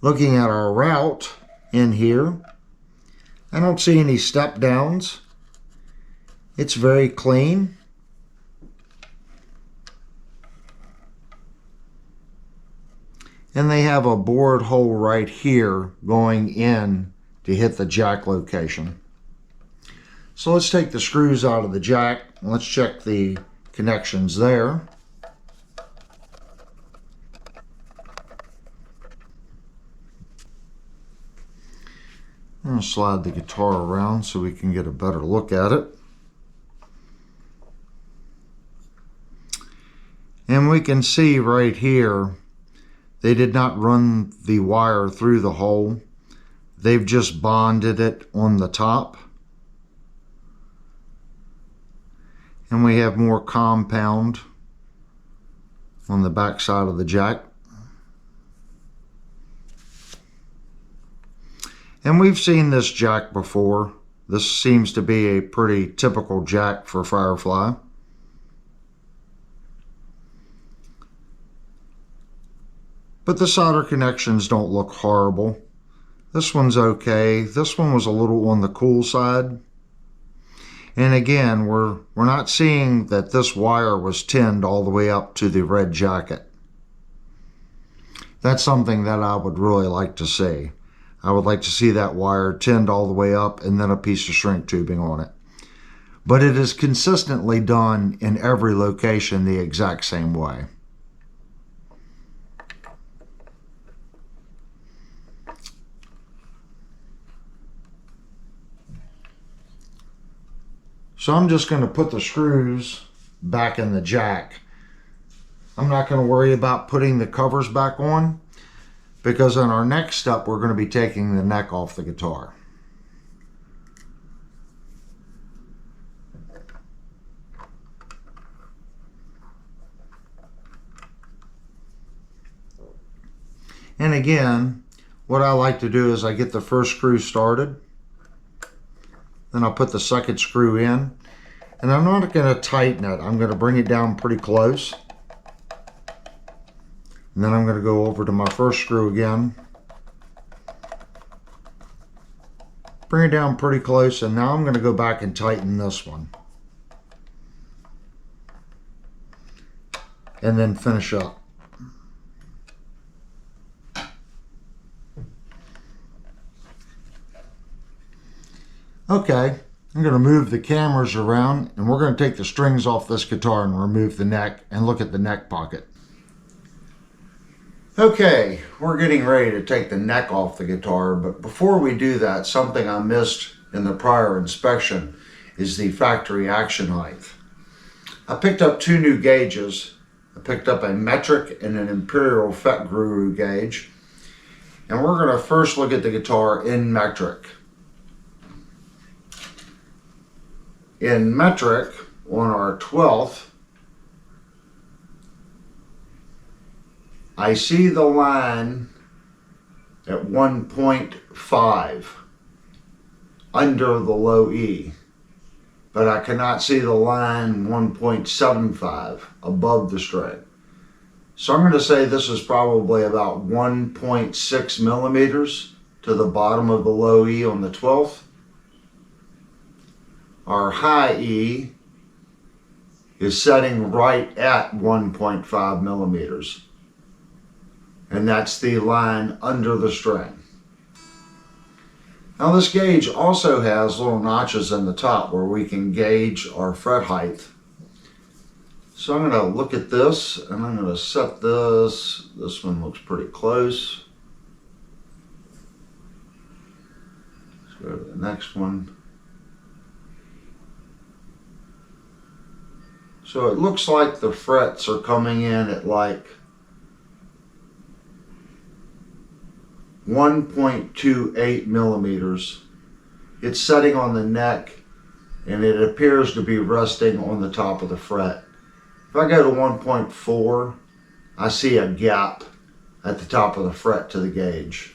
Looking at our route in here, I don't see any step downs. It's very clean. And they have a bored hole right here going in to hit the jack location. So let's take the screws out of the jack and let's check the connections there. I'm going to slide the guitar around so we can get a better look at it. And we can see right here, they did not run the wire through the hole. They've just bonded it on the top. And we have more compound on the back side of the jack. And we've seen this jack before. This seems to be a pretty typical jack for Firefly. but the solder connections don't look horrible. This one's okay. This one was a little on the cool side. And again, we're not seeing that this wire was tinned all the way up to the red jacket. That's something that I would really like to see. I would like to see that wire tinned all the way up and then a piece of shrink tubing on it. But it is consistently done in every location the exact same way. So I'm just going to put the screws back in the jack. I'm not going to worry about putting the covers back on, because in our next step we're going to be taking the neck off the guitar. And again, what I like to do is I get the first screw started, then I'll put the second screw in, and I'm not going to tighten it. I'm going to bring it down pretty close. And then I'm going to go over to my first screw again. Bring it down pretty close, and now I'm going to go back and tighten this one. And then finish up. Okay, I'm going to move the cameras around, and we're going to take the strings off this guitar and remove the neck and look at the neck pocket. Okay, we're getting ready to take the neck off the guitar, but before we do that, something I missed in the prior inspection is the factory action height. I picked up two new gauges. I picked up a metric and an imperial Fet Guru gauge, and we're going to first look at the guitar in metric. In metric, on our 12th, I see the line at 1.5 under the low E, but I cannot see the line 1.75 above the string. So I'm going to say this is probably about 1.6 millimeters to the bottom of the low E on the 12th. Our high E is setting right at 1.5 millimeters. And that's the line under the string. Now this gauge also has little notches in the top where we can gauge our fret height. So I'm going to look at this and I'm going to set this. This one looks pretty close. Let's go to the next one. So it looks like the frets are coming in at like 1.28 millimeters. It's setting on the neck and it appears to be resting on the top of the fret. If I go to 1.4, I see a gap at the top of the fret to the gauge.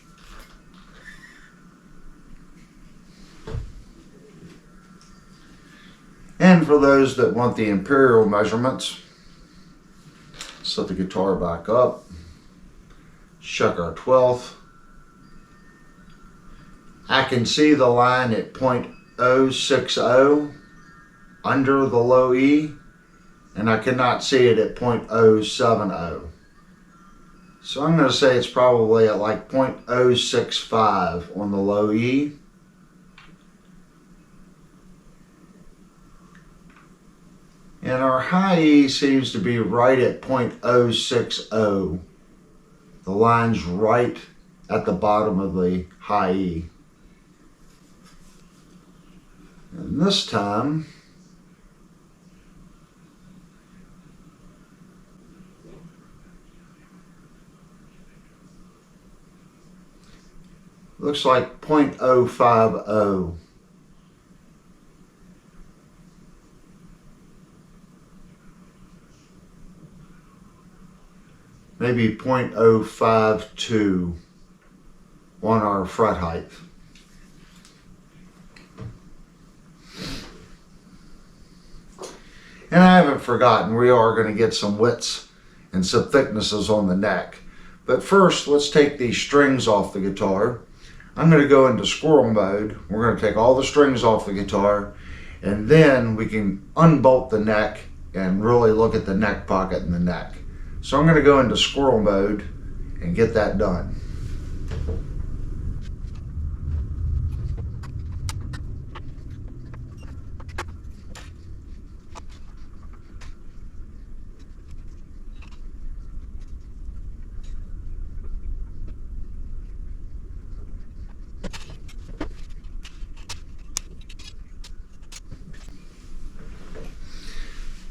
And for those that want the imperial measurements, set the guitar back up, check our 12th. I can see the line at 0.060 under the low E, and I cannot see it at 0.070. So I'm going to say it's probably at like 0.065 on the low E. And our high E seems to be right at 0.060. The line's right at the bottom of the high E. And this time, looks like 0.050. Maybe 0.052 on our fret height. And I haven't forgotten, we are going to get some widths and some thicknesses on the neck. But first, let's take these strings off the guitar. I'm going to go into squirrel mode. We're going to take all the strings off the guitar, and then we can unbolt the neck and really look at the neck pocket and the neck. So I'm going to go into squirrel mode and get that done.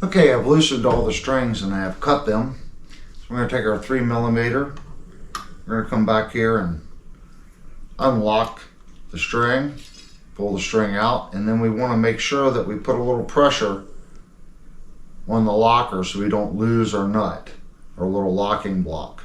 Okay, I've loosened all the strings and I have cut them. So we're going to take our 3mm. We're going to come back here and unlock the string, pull the string out, and then we want to make sure that we put a little pressure on the locker so we don't lose our nut, our little locking block.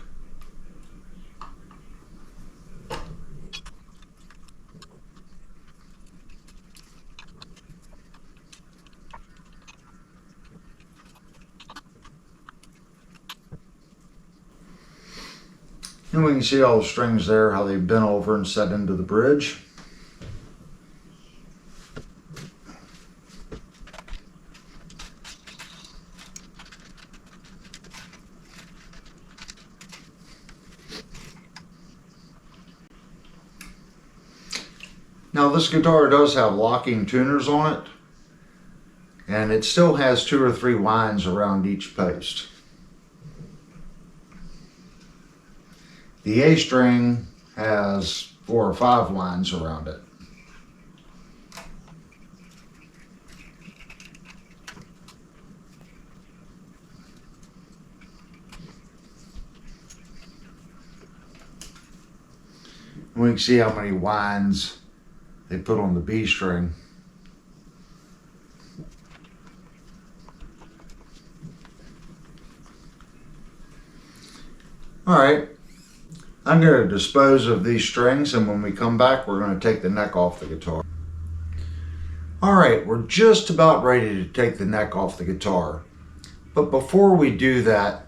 And we can see all the strings there, how they've been over and set into the bridge. Now this guitar does have locking tuners on it, and it still has 2 or 3 winds around each post. The A string has 4 or 5 winds around it. And we can see how many winds they put on the B string. All right. I'm going to dispose of these strings, and when we come back, we're going to take the neck off the guitar. All right, we're just about ready to take the neck off the guitar. But before we do that,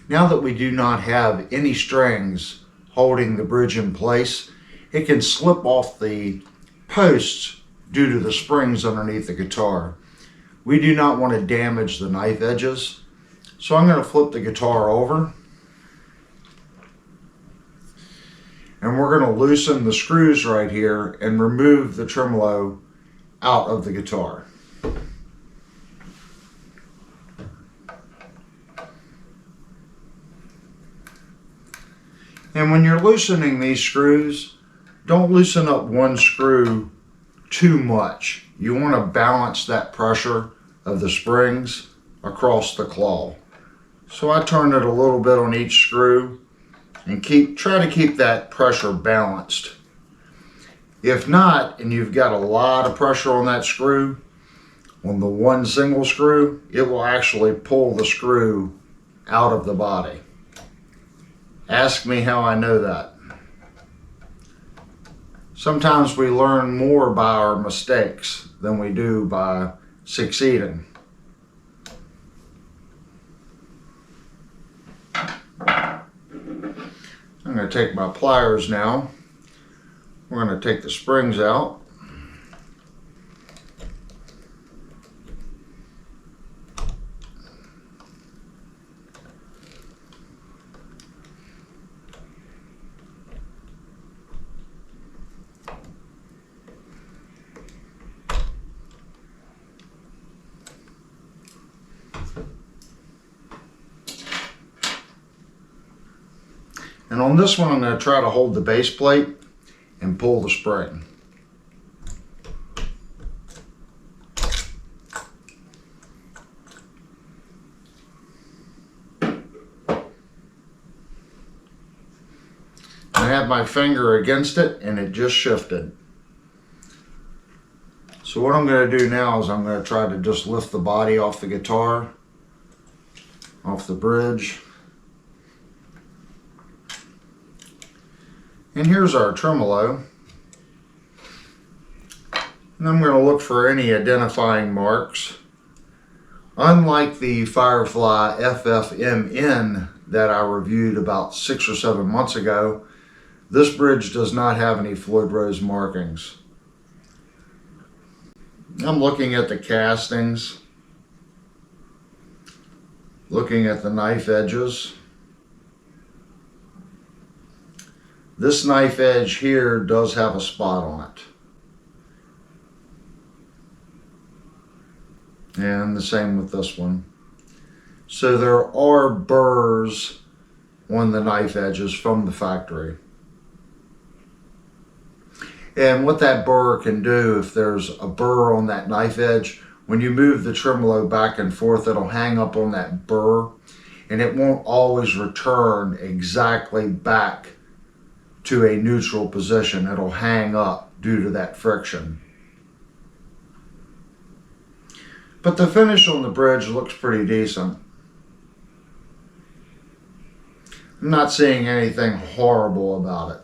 now that we do not have any strings holding the bridge in place, it can slip off the posts due to the springs underneath the guitar. We do not want to damage the knife edges, so I'm going to flip the guitar over. And we're going to loosen the screws right here and remove the tremolo out of the guitar. And when you're loosening these screws, don't loosen up one screw too much. You want to balance that pressure of the springs across the claw. So I turn it a little bit on each screw and try to keep that pressure balanced. If not, and you've got a lot of pressure on that screw, on the one single screw, it will actually pull the screw out of the body. Ask me how I know that. Sometimes we learn more by our mistakes than we do by succeeding. I'm going to take my pliers now. We're going to take the springs out. And on this one, I'm going to try to hold the base plate and pull the spring. I have my finger against it and it just shifted. So what I'm going to do now is I'm going to try to just lift the body off the guitar, off the bridge. And here's our tremolo. And I'm going to look for any identifying marks. Unlike the Firefly FFMN that I reviewed about 6 or 7 months ago, this bridge does not have any Floyd Rose markings. I'm looking at the castings, looking at the knife edges. This knife edge here does have a spot on it. And the same with this one. So there are burrs on the knife edges from the factory. And what that burr can do, if there's a burr on that knife edge, when you move the tremolo back and forth, it'll hang up on that burr, and it won't always return exactly back to a neutral position. It'll hang up due to that friction. But the finish on the bridge looks pretty decent. I'm not seeing anything horrible about it.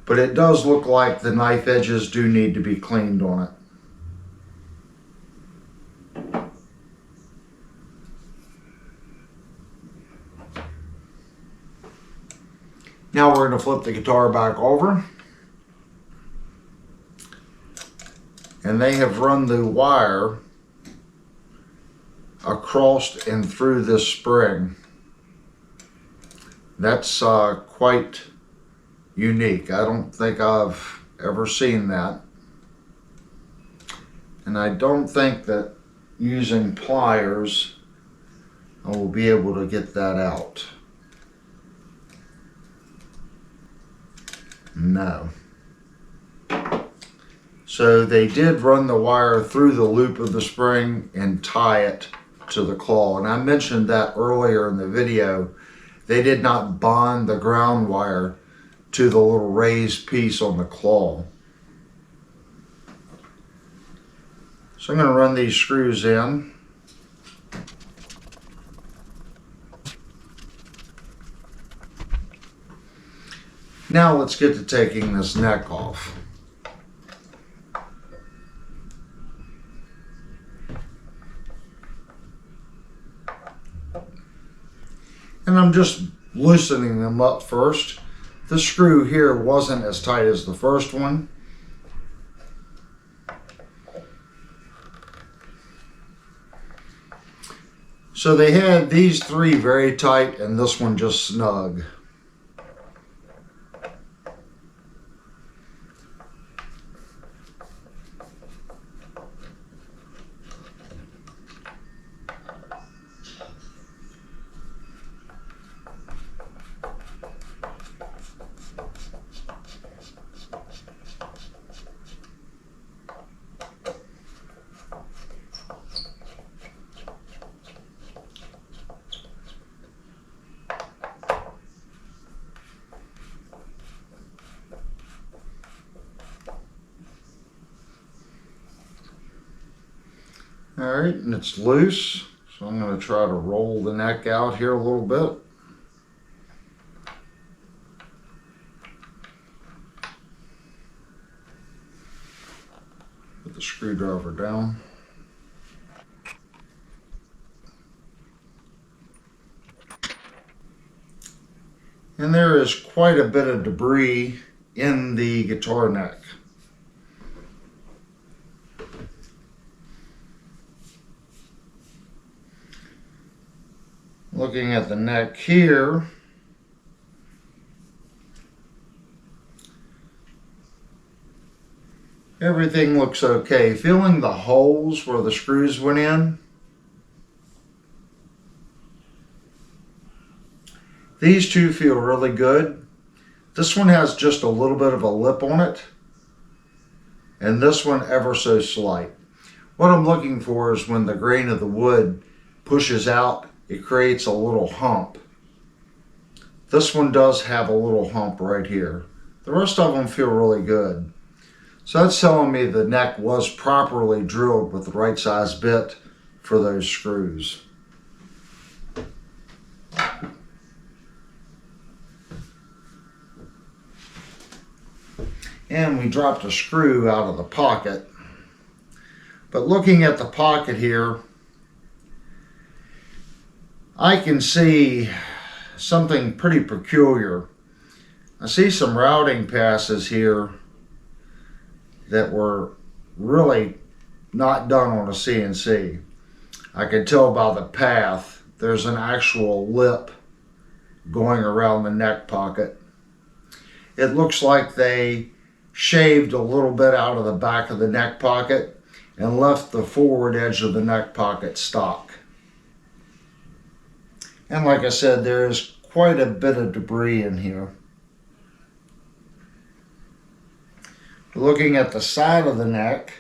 But it does look like the knife edges do need to be cleaned on it. Now we're going to flip the guitar back over. And they have run the wire across and through this spring. That's quite unique. I don't think I've ever seen that. And I don't think that using pliers I will be able to get that out. No. So they did run the wire through the loop of the spring and tie it to the claw. And I mentioned that earlier in the video. They did not bond the ground wire to the little raised piece on the claw. So I'm going to run these screws in. Now let's get to taking this neck off. And I'm just loosening them up first. The screw here wasn't as tight as the first one. So they had these three very tight and this one just snug. Alright, and it's loose, so I'm going to try to roll the neck out here a little bit. Put the screwdriver down. And there is quite a bit of debris in the guitar neck. Looking at the neck here, everything looks okay. Feeling the holes where the screws went in. These two feel really good. This one has just a little bit of a lip on it, and this one ever so slight. What I'm looking for is when the grain of the wood pushes out, it creates a little hump. This one does have a little hump right here. The rest of them feel really good. So that's telling me the neck was properly drilled with the right size bit for those screws. And we dropped a screw out of the pocket. But looking at the pocket here, I can see something pretty peculiar. I see some routing passes here that were really not done on a CNC. I can tell by the path there's an actual lip going around the neck pocket. It looks like they shaved a little bit out of the back of the neck pocket and left the forward edge of the neck pocket stock. And like I said, there is quite a bit of debris in here. Looking at the side of the neck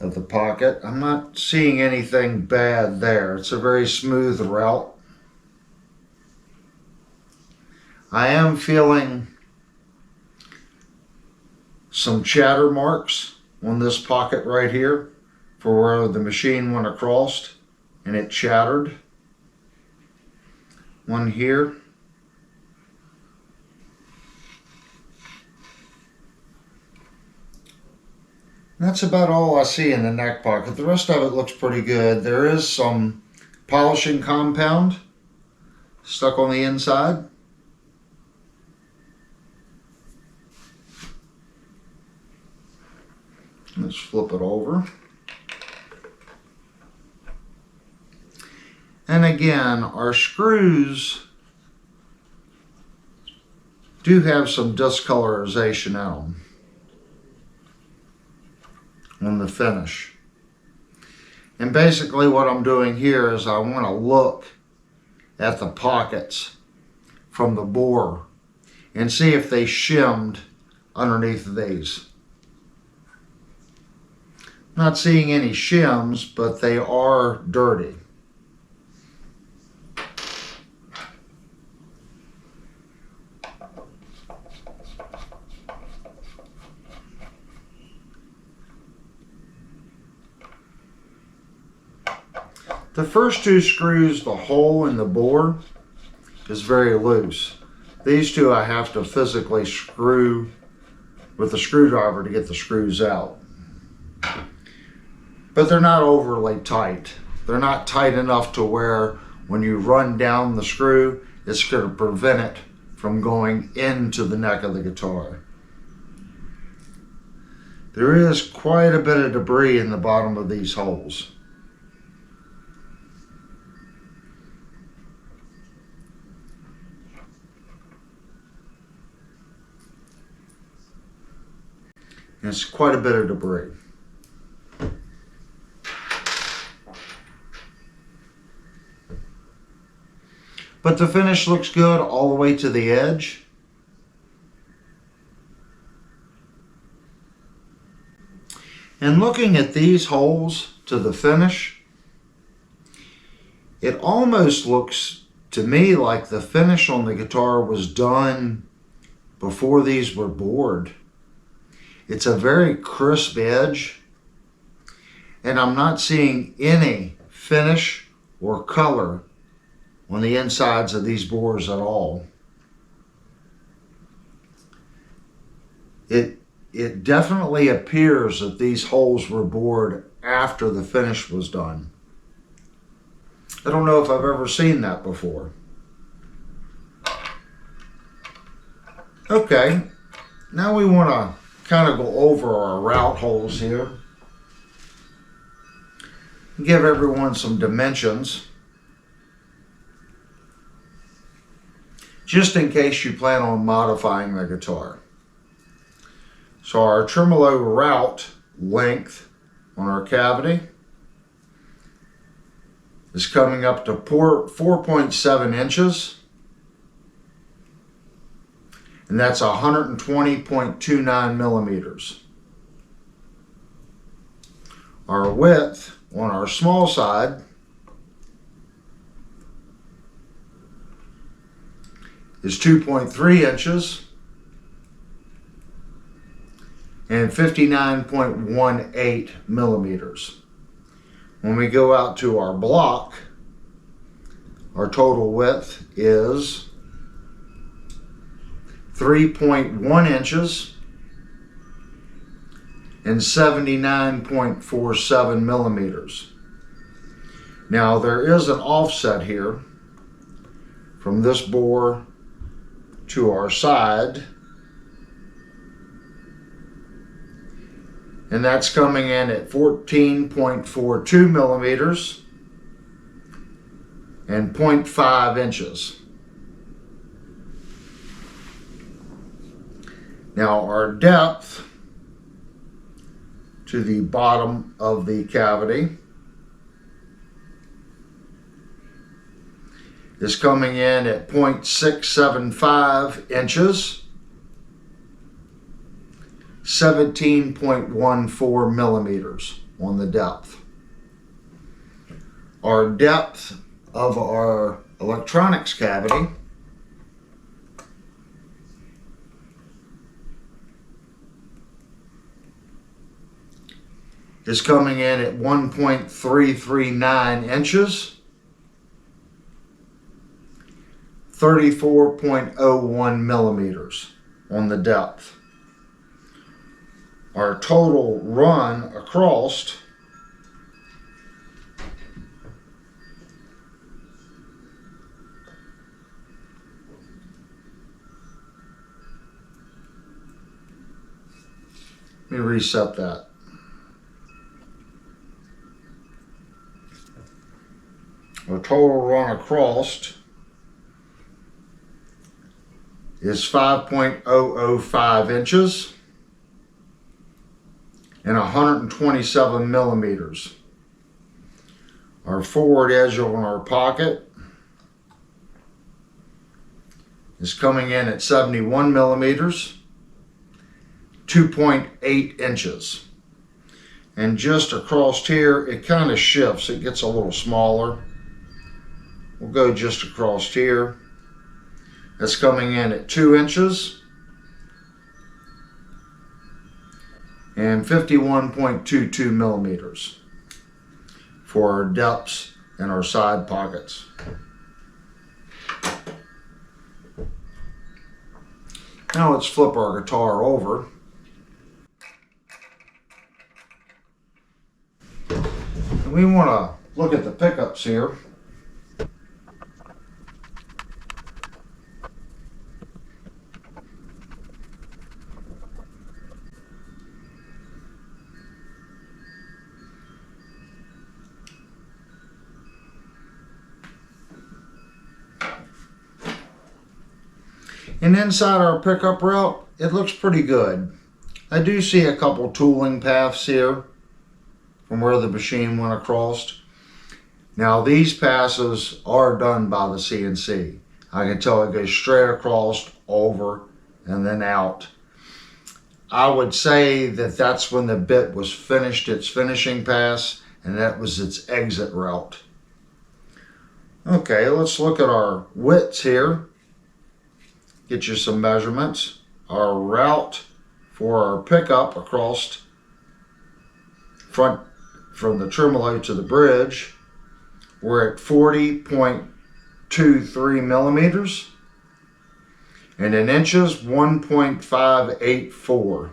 of the pocket, I'm not seeing anything bad there. It's a very smooth route. I am feeling some chatter marks on this pocket right here for where the machine went across and it chattered. One here. That's about all I see in the neck pocket. The rest of it looks pretty good. There is some polishing compound stuck on the inside. Let's flip it over. And again, our screws do have some discolorization in them on the finish. And basically what I'm doing here is I want to look at the pockets from the bore and see if they shimmed underneath these. Not seeing any shims, but they are dirty. The first two screws, the hole in the bore is very loose. These two I have to physically screw with a screwdriver to get the screws out. But they're not overly tight. They're not tight enough to where when you run down the screw, it's going to prevent it from going into the neck of the guitar. There is quite a bit of debris in the bottom of these holes. It's quite a bit of debris. But the finish looks good all the way to the edge. And looking at these holes to the finish, it almost looks to me like the finish on the guitar was done before these were bored. It's a very crisp edge, and I'm not seeing any finish or color on the insides of these bores at all. It definitely appears that these holes were bored after the finish was done. I don't know if I've ever seen that before. Okay, now we want to kind of go over our route holes here. Give everyone some dimensions, just in case you plan on modifying the guitar. So our tremolo route length on our cavity is coming up to 4.7 inches. And that's 120.29 millimeters. Our width on our small side is 2.3 inches and 59.18 millimeters. When we go out to our block, our total width is 3.1 inches and 79.47 millimeters. Now there is an offset here from this bore to our side, and that's coming in at 14.42 millimeters and 0.5 inches. Now our depth to the bottom of the cavity is coming in at 0.675 inches, 17.14 millimeters on the depth. Our depth of our electronics cavity is coming in at 1.339 inches, 34.01 millimeters on the depth. Our total run across let me reset that. Our total run across is 5.005 inches and 127 millimeters. Our forward edge on our pocket is coming in at 71 millimeters, 2.8 inches. And just across here, it kind of shifts. It gets a little smaller. We'll go just across here. That's coming in at 2 inches and 51.22 millimeters for our depths and our side pockets. Now let's flip our guitar over. And we want to look at the pickups here. And inside our pickup route, it looks pretty good. I do see a couple tooling paths here from where the machine went across. Now these passes are done by the CNC. I can tell it goes straight across, over, and then out. I would say that that's when the bit was finished its finishing pass, and that was its exit route. Okay, let's look at our widths here. Get you some measurements. Our route for our pickup across front from the tremolo to the bridge, we're at 40.23 millimeters, and in inches 1.584.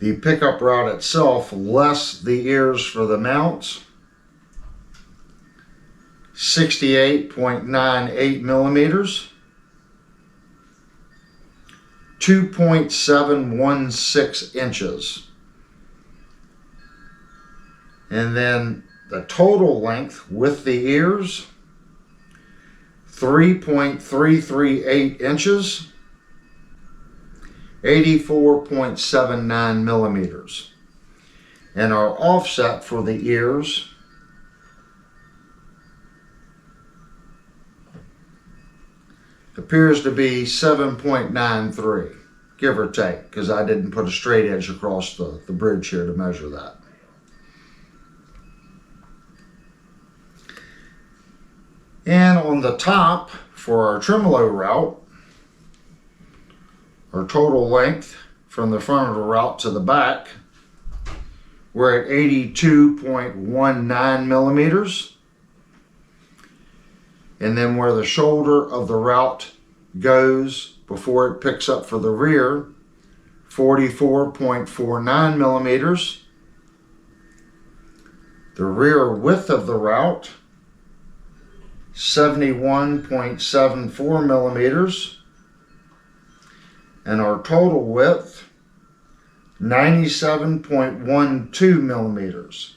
The pickup route itself, less the ears for the mounts, 68.98 millimeters, 2.716 inches. And then the total length with the ears, 3.338 inches, 84.79 millimeters. And our offset for the ears appears to be 7.93, give or take, because I didn't put a straight edge across the bridge here to measure that. And on the top, for our tremolo route, our total length from the front of the route to the back, we're at 82.19 millimeters. And then where the shoulder of the route goes before it picks up for the rear, 44.49 millimeters. The rear width of the route, 71.74 millimeters. And our total width, 97.12 millimeters.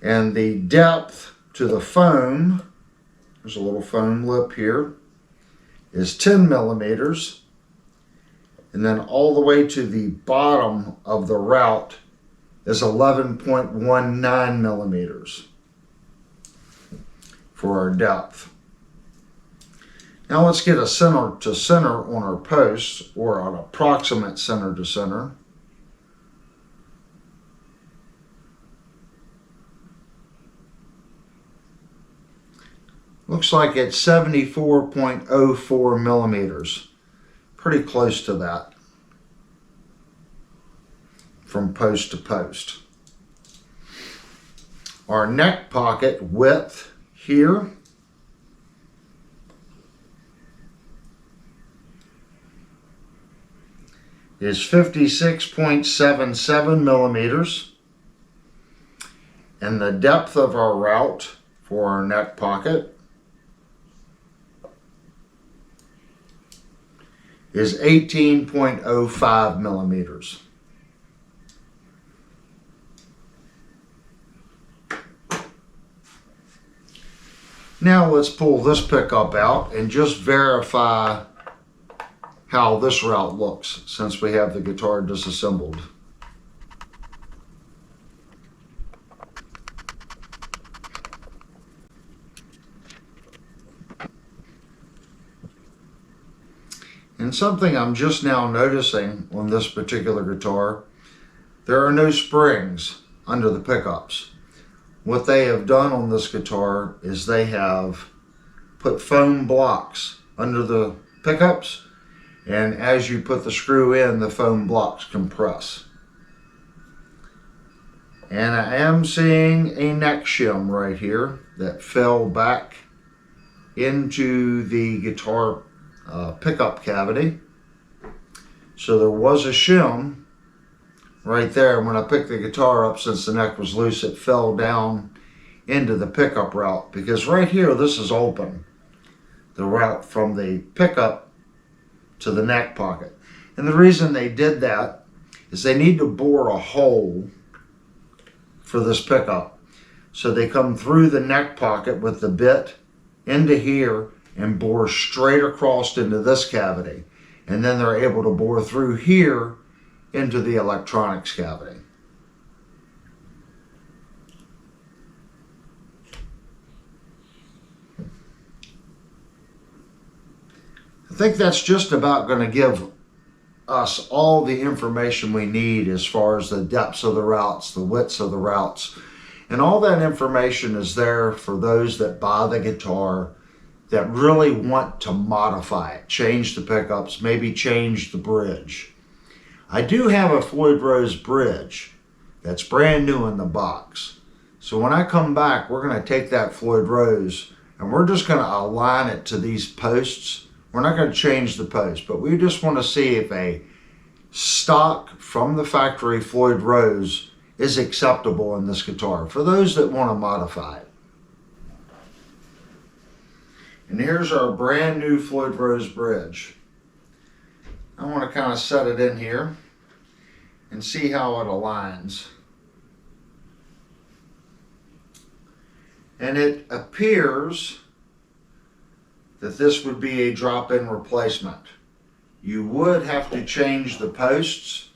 And the depth to the foam, there's a little foam lip here, is 10 millimeters. And then all the way to the bottom of the route is 11.19 millimeters for our depth. Now let's get a center to center on our posts, or an approximate center to center. Looks like it's 74.04 millimeters. Pretty close to that from post to post. Our neck pocket width here is 56.77 millimeters, and the depth of our route for our neck pocket is 18.05 millimeters. Now let's pull this pickup out and just verify how this route looks since we have the guitar disassembled. And something I'm just now noticing on this particular guitar, there are no springs under the pickups. What they have done on this guitar is they have put foam blocks under the pickups, and as you put the screw in, the foam blocks compress. And I am seeing a neck shim right here that fell back into the guitar pickup cavity. So there was a shim right there. When I picked the guitar up, since the neck was loose, it fell down into the pickup route, because right here this is open, the route from the pickup to the neck pocket. And the reason they did that is they need to bore a hole for this pickup. So they come through the neck pocket with the bit into here and bore straight across into this cavity. And then they're able to bore through here into the electronics cavity. I think that's just about going to give us all the information we need as far as the depths of the routes, the widths of the routes. And all that information is there for those that buy the guitar that really want to modify it, change the pickups, maybe change the bridge. I do have a Floyd Rose bridge that's brand new in the box. So when I come back, we're going to take that Floyd Rose and we're just going to align it to these posts. We're not going to change the post, but we just want to see if a stock from the factory Floyd Rose is acceptable in this guitar for those that want to modify it. And here's our brand new Floyd Rose bridge. I want to kind of set it in here and see how it aligns. And it appears that this would be a drop-in replacement. You would have to change the posts.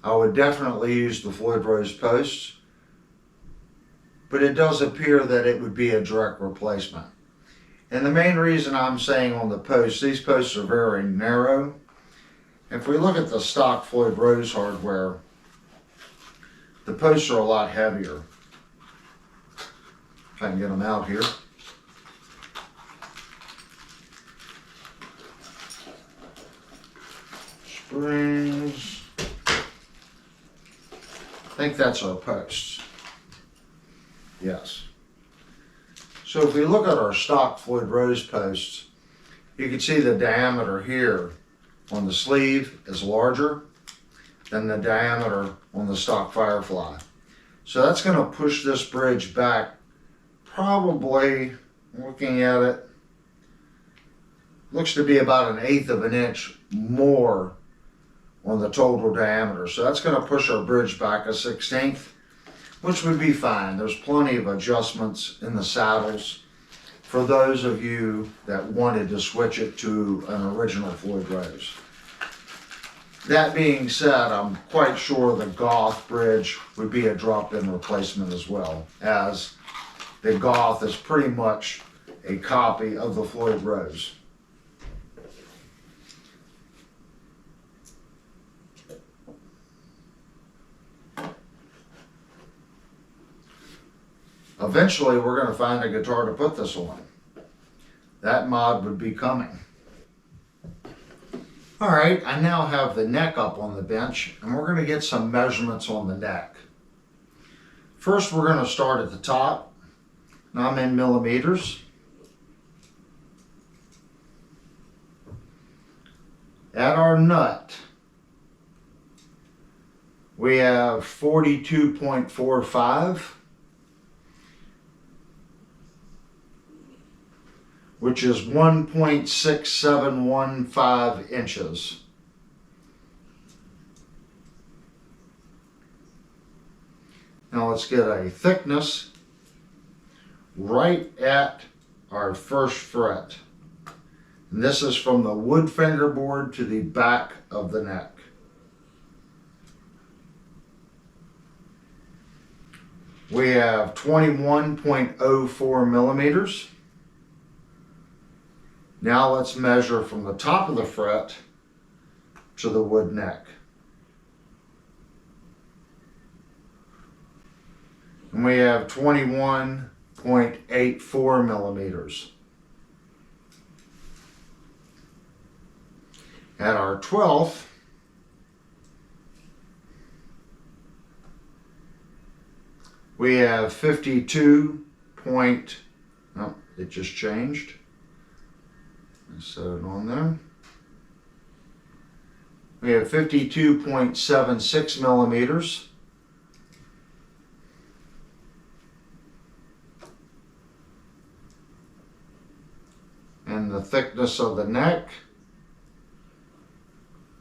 I would definitely use the Floyd Rose posts, but it does appear that it would be a direct replacement. And the main reason I'm saying on the posts, these posts are very narrow. If we look at the stock Floyd Rose hardware, the posts are a lot heavier. If I can get them out here. Springs. I think that's our posts. Yes. So if we look at our stock Floyd Rose posts, you can see the diameter here on the sleeve is larger than the diameter on the stock Firefly. So that's going to push this bridge back probably, looking at it, looks to be about 1/8 of an inch more on the total diameter. So that's going to push our bridge back 1/16, which would be fine. There's plenty of adjustments in the saddles for those of you that wanted to switch it to an original Floyd Rose. That being said, I'm quite sure the Goth bridge would be a drop-in replacement as well, as the Goth is pretty much a copy of the Floyd Rose. Eventually, we're going to find a guitar to put this on. That mod would be coming. All right, I now have the neck up on the bench, and we're going to get some measurements on the neck. First, we're going to start at the top. Now I'm in millimeters. At our nut, we have 42.45, which is 1.6715 inches. Now let's get a thickness right at our first fret. And this is from the wood fingerboard to the back of the neck. We have 21.04 millimeters. Now let's measure from the top of the fret to the wood neck. And we have 21.84 millimeters. At our 12th, we have 52 point, oh, it just changed. Set it on there. We have 52.76 millimeters. And the thickness of the neck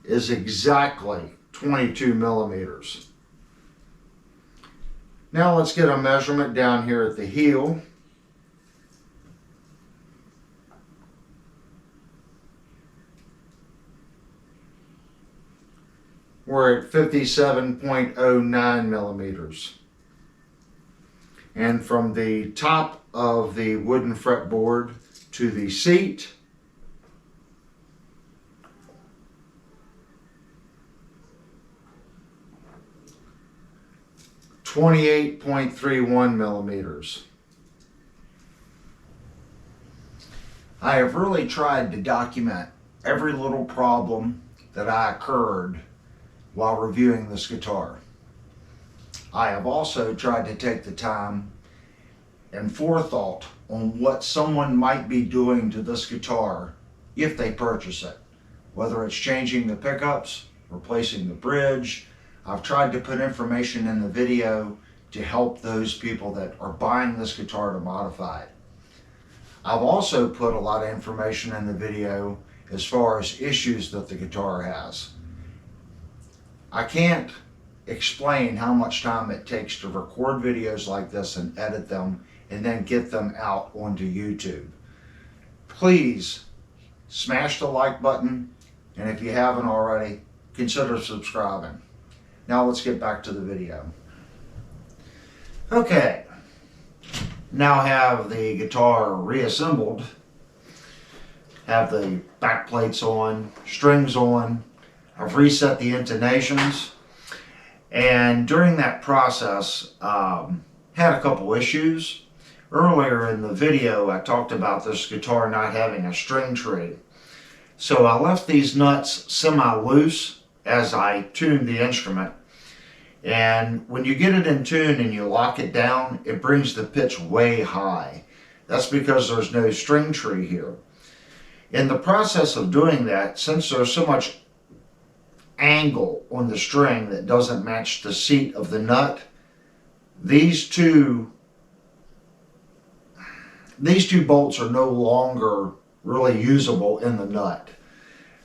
is exactly 22 millimeters. Now let's get a measurement down here at the heel. We're at 57.09 millimeters. And from the top of the wooden fretboard to the seat, .31 millimeters. I have really tried to document every little problem that I occurred while reviewing this guitar. I have also tried to take the time and forethought on what someone might be doing to this guitar if they purchase it. Whether it's changing the pickups, replacing the bridge. I've tried to put information in the video to help those people that are buying this guitar to modify it. I've also put a lot of information in the video as far as issues that the guitar has. I can't explain how much time it takes to record videos like this and edit them and then get them out onto YouTube. Please smash the like button, and if you haven't already, consider subscribing. Now let's get back to the video. Okay, now have the guitar reassembled, have the back plates on, strings on. I've reset the intonations, and during that process, had a couple issues. Earlier in the video, I talked about this guitar not having a string tree. So I left these nuts semi-loose as I tuned the instrument. And when you get it in tune and you lock it down, it brings the pitch way high. That's because there's no string tree here. In the process of doing that, since there's so much angle on the string that doesn't match the seat of the nut, these two bolts are no longer really usable in the nut.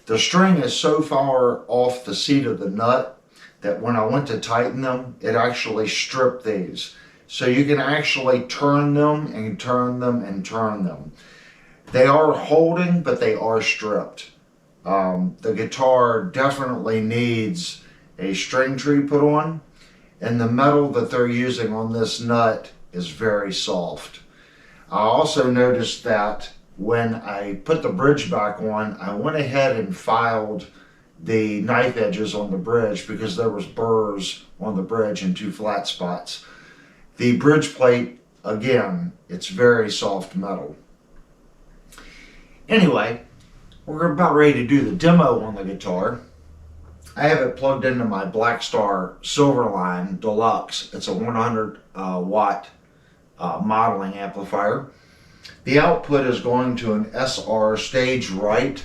The string is so far off the seat of the nut that when I went to tighten them, it actually stripped these. So you can actually turn them and turn them and turn them. They are holding, but they are stripped. The guitar definitely needs a string tree put on, and the metal that they're using on this nut is very soft. I also noticed that when I put the bridge back on, I went ahead and filed the knife edges on the bridge because there was burrs on the bridge in 2 flat spots. The bridge plate, again, it's very soft metal. Anyway, we're about ready to do the demo on the guitar. I have it plugged into my Blackstar Silverline Deluxe. It's a 100 watt modeling amplifier. The output is going to an SR Stage Right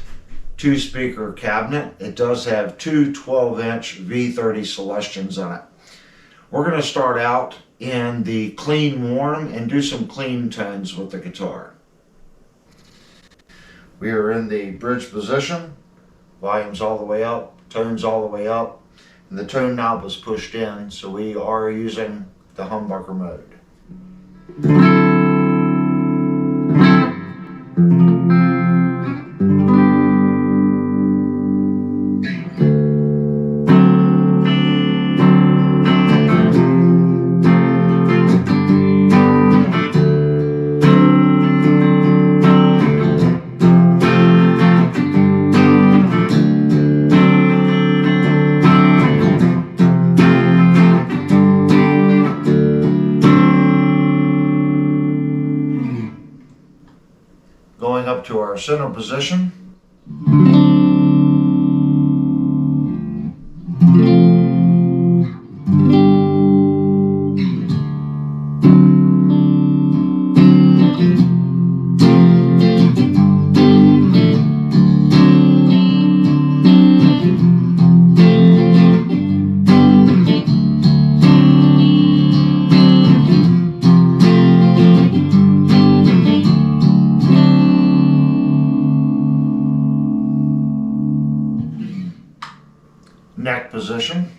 2-speaker cabinet. It does have 2 12-inch V30 Celestions in it. We're going to start out in the clean warm and do some clean tones with the guitar. We are in the bridge position, volume's all the way up, tone's all the way up, and the tone knob is pushed in, so we are using the humbucker mode. Going up to our center position. Neck position.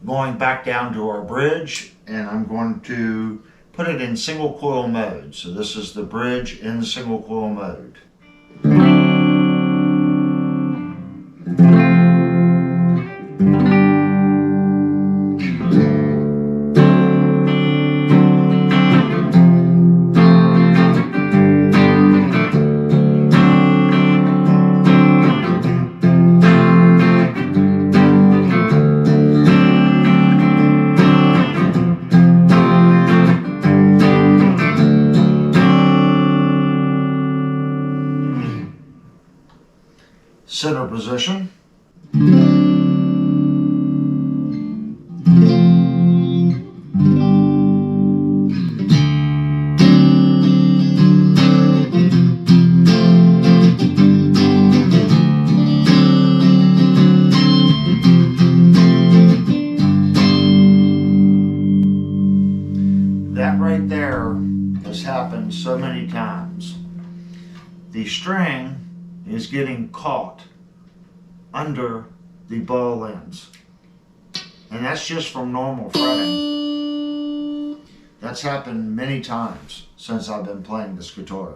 Going back down to our bridge, and I'm going to put it in single coil mode. So this is the bridge in single coil mode. Center position. That right there has happened so many times. The string is getting caught under the ball ends, and that's just from normal fretting. That's happened many times since I've been playing this guitar.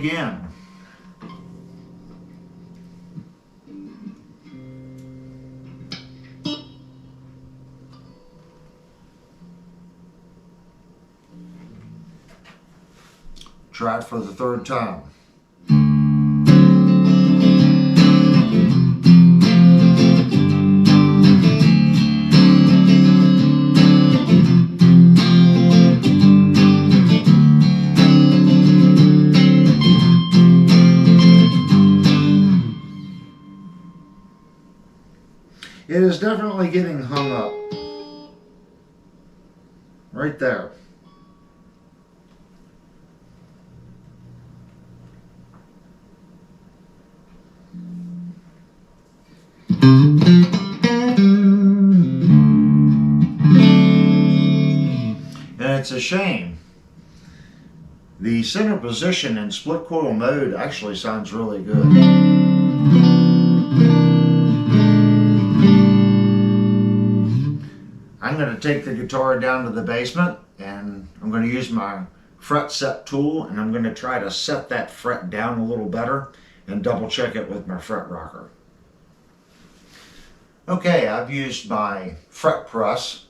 begin. Try it for the third time. It is definitely getting hung up. Right there. And it's a shame. The center position in split coil mode actually sounds really good. I'm going to take the guitar down to the basement and I'm going to use my fret set tool and I'm going to try to set that fret down a little better and double check it with my fret rocker. Okay, I've used my fret press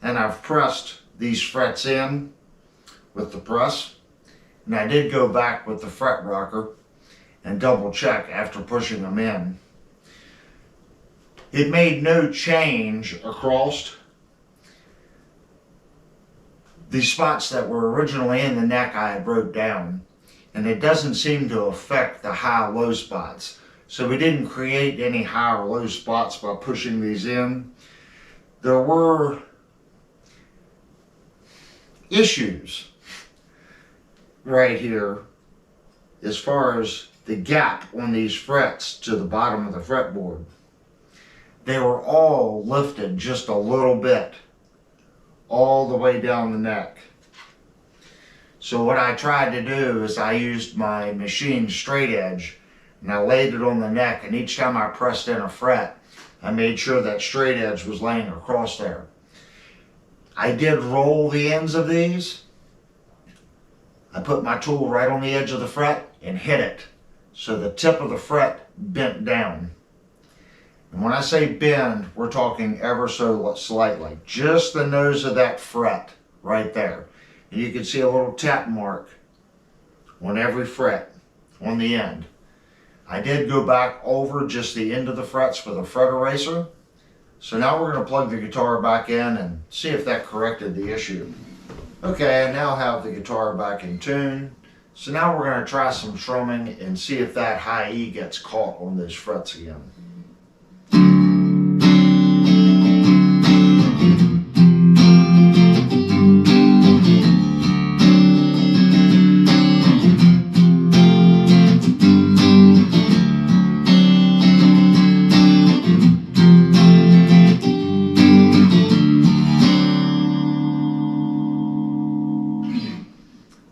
and I've pressed these frets in with the press, and I did go back with the fret rocker and double check after pushing them in. It made no change across. The spots that were originally in the neck I had wrote down, and it doesn't seem to affect the high-low spots. So we didn't create any high or low spots by pushing these in. There were issues right here as far as the gap on these frets to the bottom of the fretboard. They were all lifted just a little bit all the way down the neck. So what I tried to do is I used my machine straight edge and I laid it on the neck, and each time I pressed in a fret I made sure that straight edge was laying across there. I did roll the ends of these. I put my tool right on the edge of the fret and hit it so the tip of the fret bent down. And when I say bend, we're talking ever so slightly. Just the nose of that fret right there. And you can see a little tap mark on every fret on the end. I did go back over just the end of the frets with a fret eraser. So now we're going to plug the guitar back in and see if that corrected the issue. Okay, I now have the guitar back in tune. So now we're going to try some strumming and see if that high E gets caught on those frets again.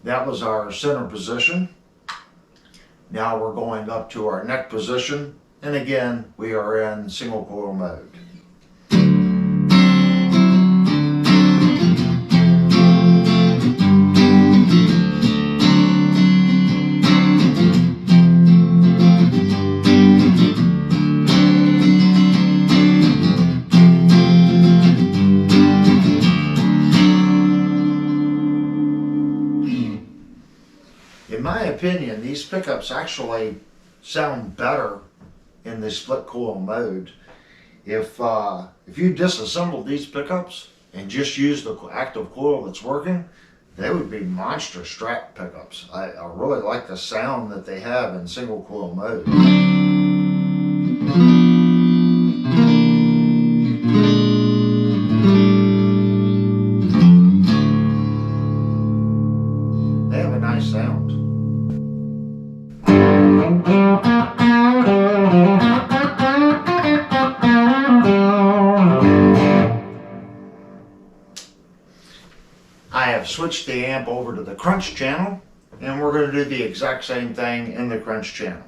That was our center position. Now we're going up to our neck position, and again we are in single coil mode. In my opinion, these pickups actually sound better in the split coil mode. If you disassembled these pickups and just used the active coil that's working, they would be monster Strat pickups. I really like the sound that they have in single coil mode. They have a nice sound. I have switched the amp over to the crunch channel, and we're going to do the exact same thing in the crunch channel.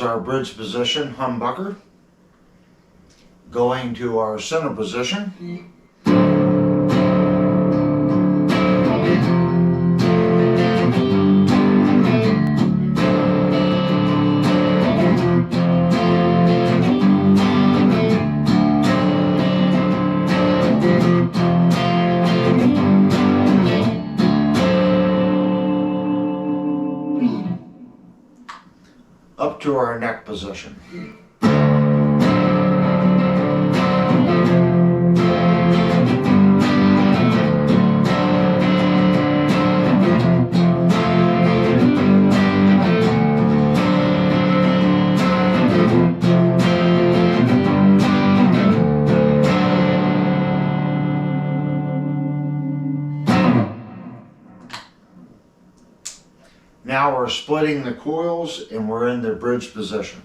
our bridge position humbucker. Going to our center position. Up to our neck position. Now we're splitting the coils and we're in the bridge position.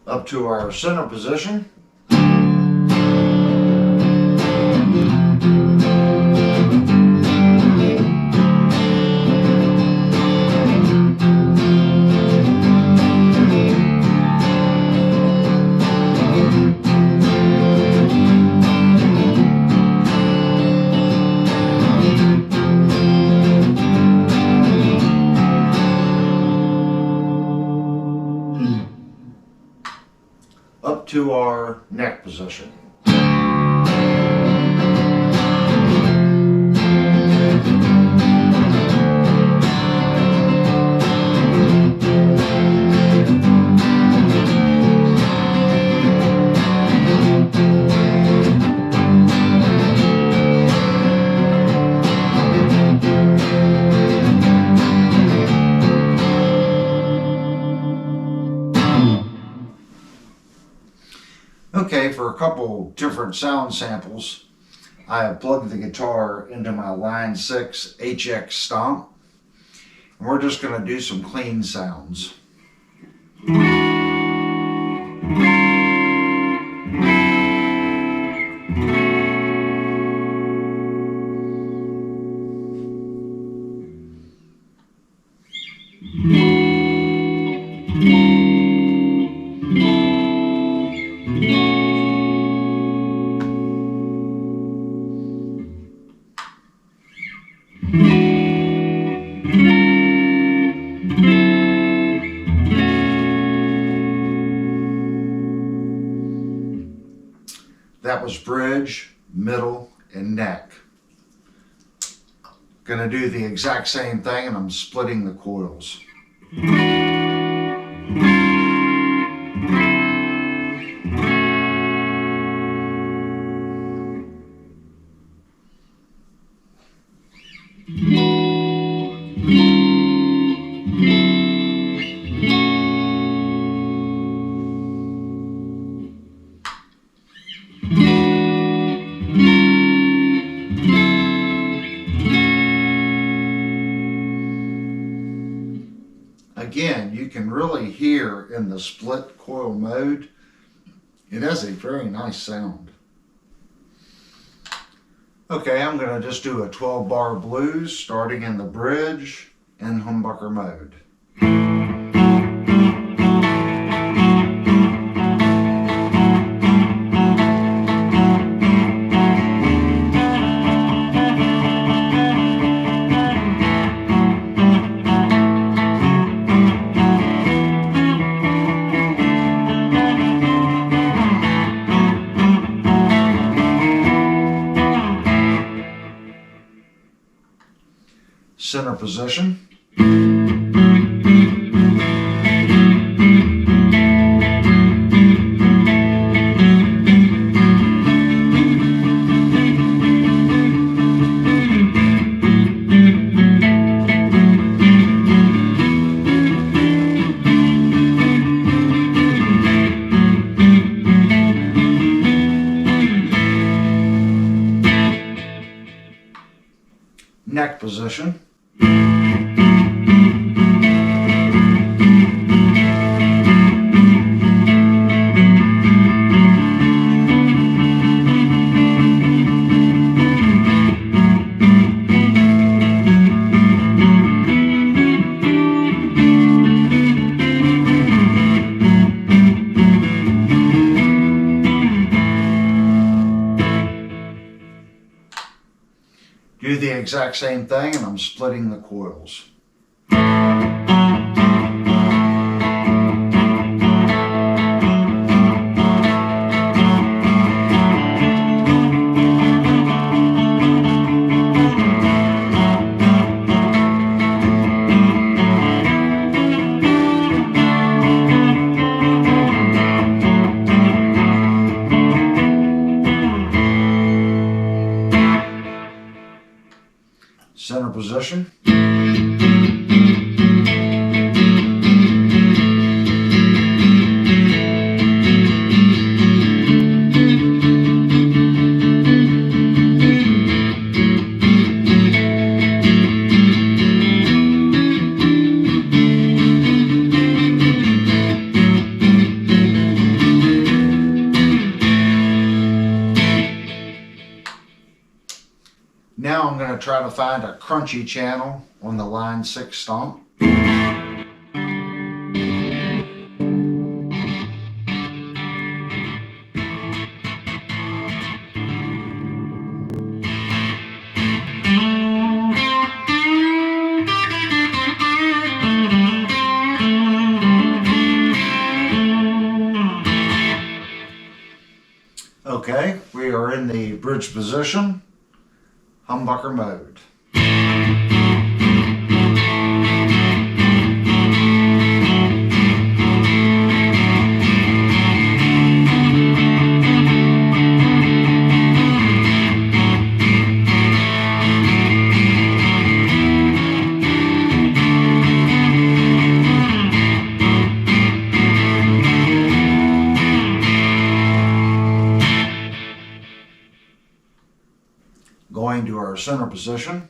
Up to our center position. Up to our neck position. Okay, for a couple different sound samples, I have plugged the guitar into my Line 6 HX Stomp, and we're just going to do some clean sounds. That was bridge, middle, and neck. Gonna do the exact same thing, and I'm splitting the coils. Again, you can really hear in the split coil mode, it has a very nice sound. Okay, I'm going to just do a 12 bar blues starting in the bridge and humbucker mode. Center position. neck position. Do the exact same thing, and I'm splitting the coils. Center position. Now I'm going to try to find a crunchy channel on the line 6 stomp. Okay, we are in the bridge position. Humbucker mode. Going to our center position.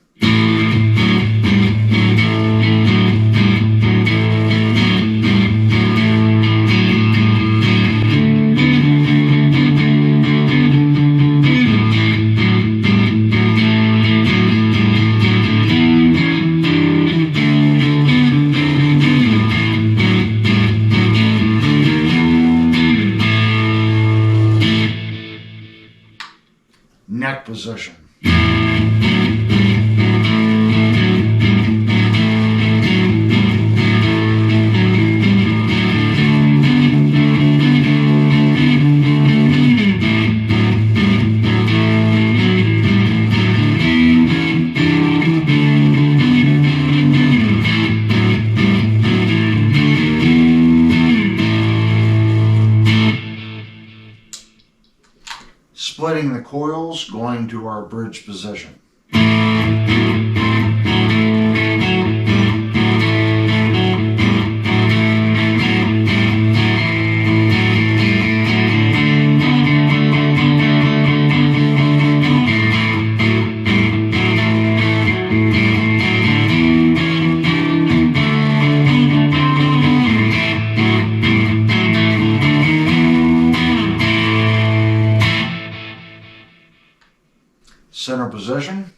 Neck position. Splitting the coils, going to our bridge position. Center position.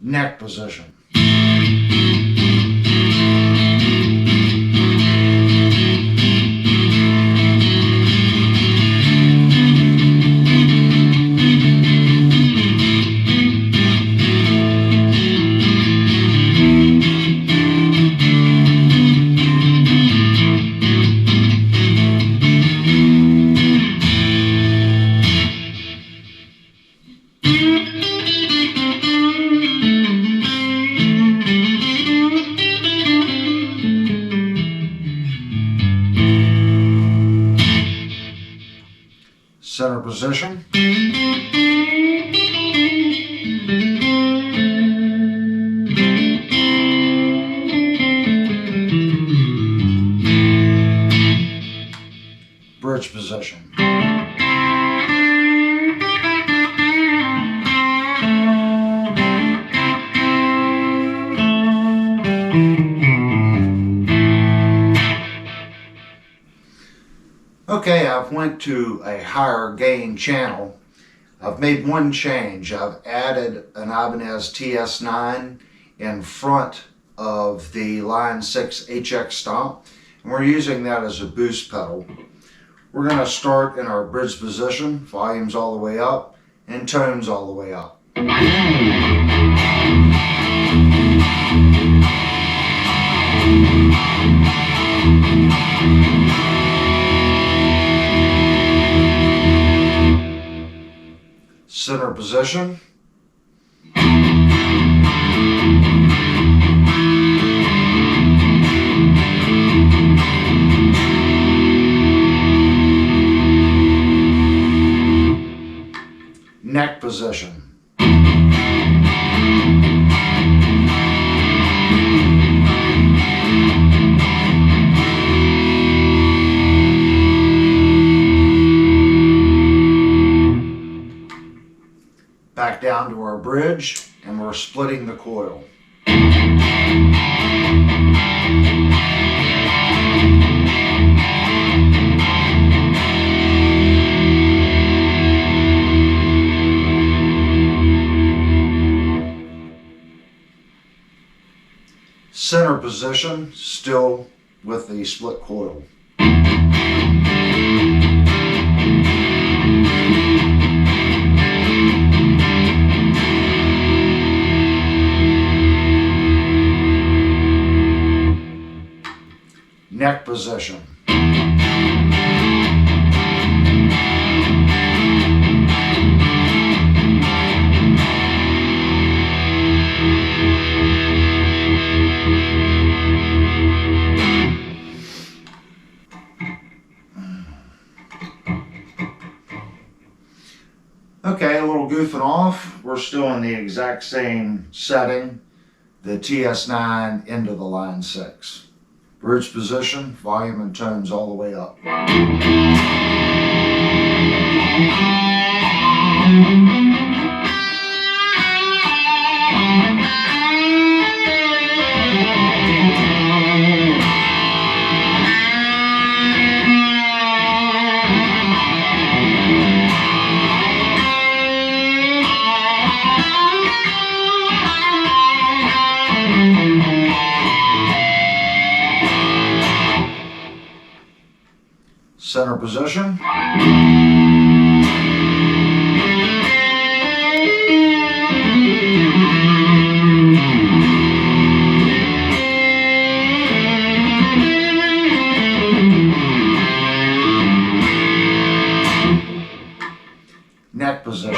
Neck position. position. Bridge position. Okay, I've went to a higher gain channel. I've made one change. I've added an Ibanez TS9 in front of the Line 6 HX Stomp, and we're using that as a boost pedal. We're going to start in our bridge position, volumes all the way up, and tones all the way up. Center position. Neck position. Back down to our bridge, and we're splitting the coil. Center position, still with the split coil. Neck position. Okay, a little goofing off. We're still in the exact same setting, the TS9 into the Line 6. Bridge position, volume and tones all the way up. Center position. Neck position.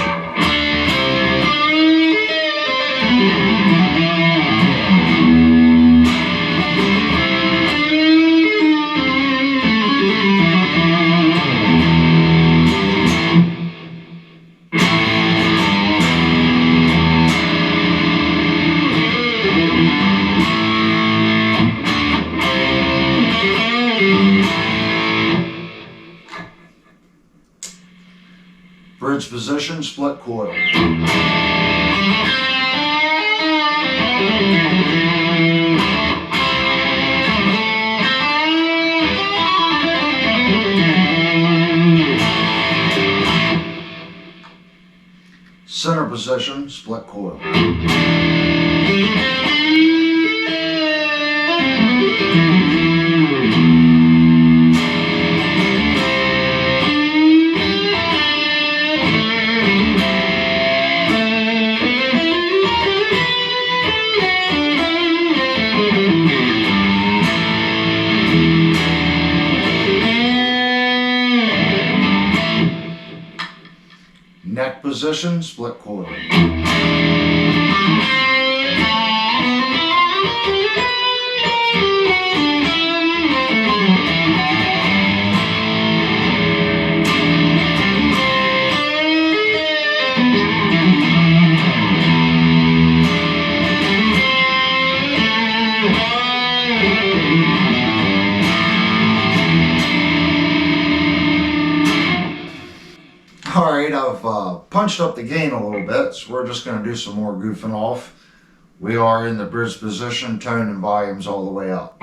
Bridge position, split coil. Center position, split coil. Neck position, split coil. have punched up the gain a little bit, so we're just going to do some more goofing off. We are in the bridge position, tone and volumes all the way up.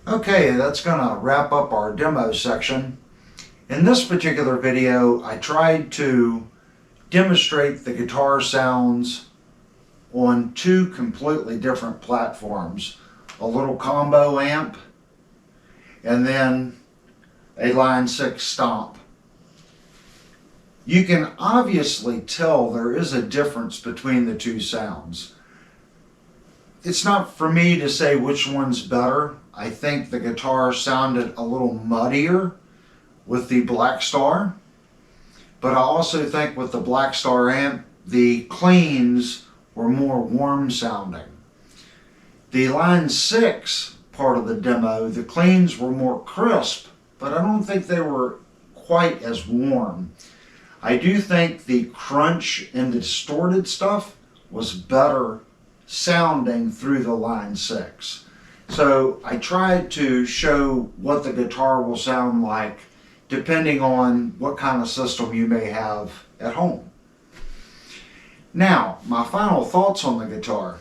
Okay, that's going to wrap up our demo section. In this particular video, I tried to demonstrate the guitar sounds on two completely different platforms. A little combo amp and then a line 6 Stomp. You can obviously tell there is a difference between the two sounds. It's not for me to say which one's better. I think the guitar sounded a little muddier with the Blackstar, but I also think with the Blackstar amp, the cleans were more warm sounding. The line 6 part of the demo, the cleans were more crisp, but I don't think they were quite as warm. I do think the crunch and the distorted stuff was better sounding through the line 6. So I tried to show what the guitar will sound like depending on what kind of system you may have at home. Now, my final thoughts on the guitar.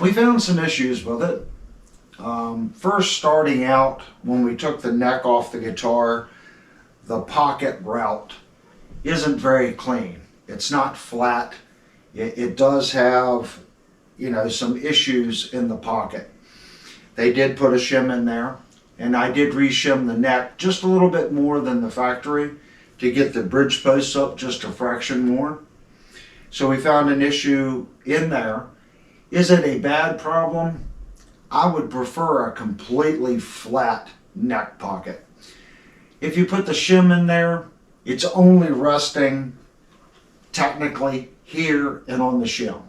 We found some issues with it. First, starting out, when we took the neck off the guitar, the pocket route isn't very clean. It's not flat. It does have, some issues in the pocket. They did put a shim in there, and I did re-shim the neck just a little bit more than the factory to get the bridge posts up just a fraction more. So we found an issue in there. Is it a bad problem? I would prefer a completely flat neck pocket. If you put the shim in there, it's only resting technically here and on the shim.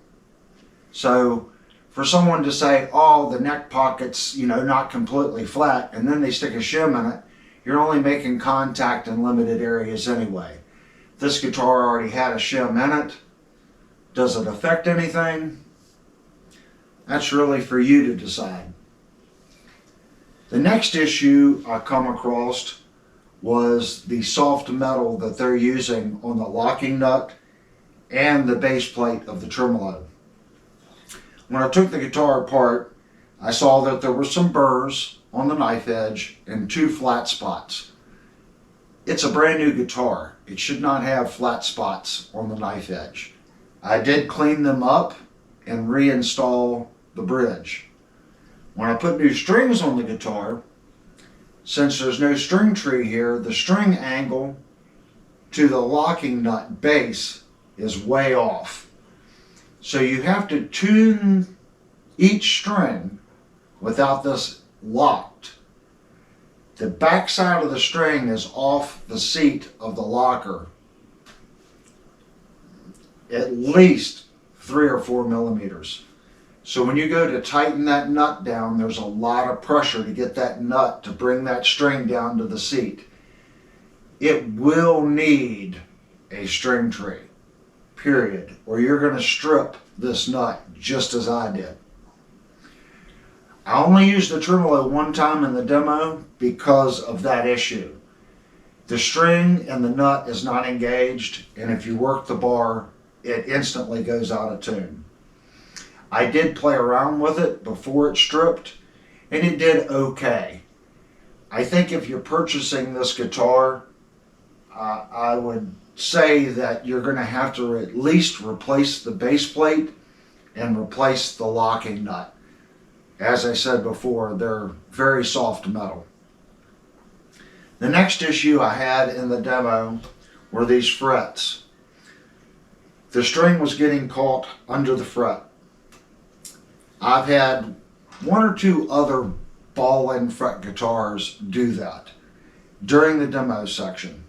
So for someone to say, oh, the neck pocket's not completely flat, and then they stick a shim in it, you're only making contact in limited areas anyway. This guitar already had a shim in it. Does it affect anything? That's really for you to decide. The next issue I come across was the soft metal that they're using on the locking nut and the base plate of the tremolo. When I took the guitar apart, I saw that there were some burrs on the knife edge and 2 flat spots. It's a brand new guitar. It should not have flat spots on the knife edge. I did clean them up and reinstall the bridge. When I put new strings on the guitar, since there's no string tree here, the string angle to the locking nut base is way off. So you have to tune each string without this locked. The back side of the string is off the seat of the locker at least 3 or 4 millimeters. So when you go to tighten that nut down, there's a lot of pressure to get that nut to bring that string down to the seat. It will need a string tree, period, or you're going to strip this nut just as I did. I only used the tremolo one time in the demo because of that issue. The string and the nut is not engaged, and if you work the bar, it instantly goes out of tune. I did play around with it before it stripped, and it did okay. I think if you're purchasing this guitar, I would say that you're going to have to at least replace the base plate and replace the locking nut. As I said before, they're very soft metal. The next issue I had in the demo were these frets. The string was getting caught under the fret. I've had 1 or 2 other ball-end fret guitars do that during the demo section.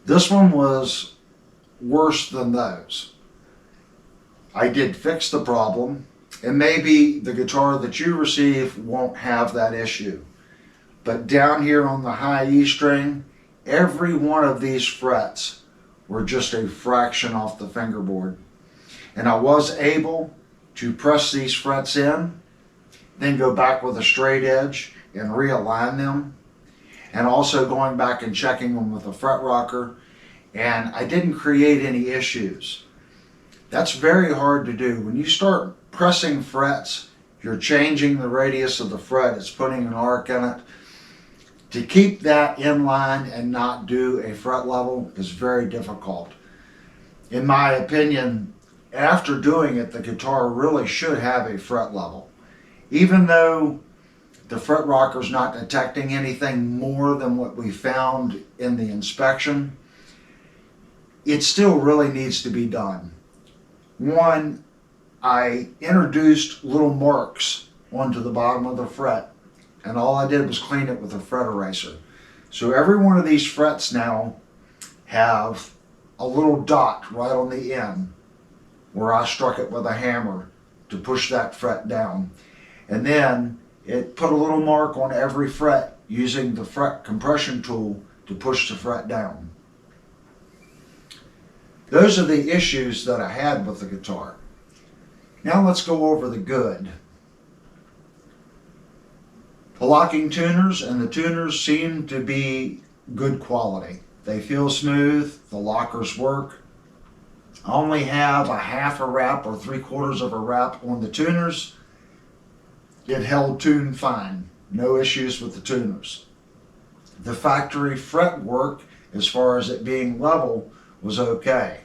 This one was worse than those. I did fix the problem, and maybe the guitar that you receive won't have that issue. But down here on the high E string, every one of these frets were just a fraction off the fingerboard. And I was able to press these frets in, then go back with a straight edge and realign them. And also going back and checking them with a fret rocker, and I didn't create any issues. That's very hard to do. When you start pressing frets, you're changing the radius of the fret, it's putting an arc in it. To keep that in line and not do a fret level is very difficult. In my opinion, after doing it, the guitar really should have a fret level. Even though the fret rocker's not detecting anything more than what we found in the inspection, it still really needs to be done. One, I introduced little marks onto the bottom of the fret, and all I did was clean it with a fret eraser. So every one of these frets now have a little dot right on the end where I struck it with a hammer to push that fret down. And then it put a little mark on every fret using the fret compression tool to push the fret down. Those are the issues that I had with the guitar. Now let's go over the good. The locking tuners and the tuners seem to be good quality. They feel smooth, the lockers work. I only have a half a wrap or 3/4 of a wrap on the tuners. It held tune fine, no issues with the tuners. The factory fret work, as far as it being level, was okay.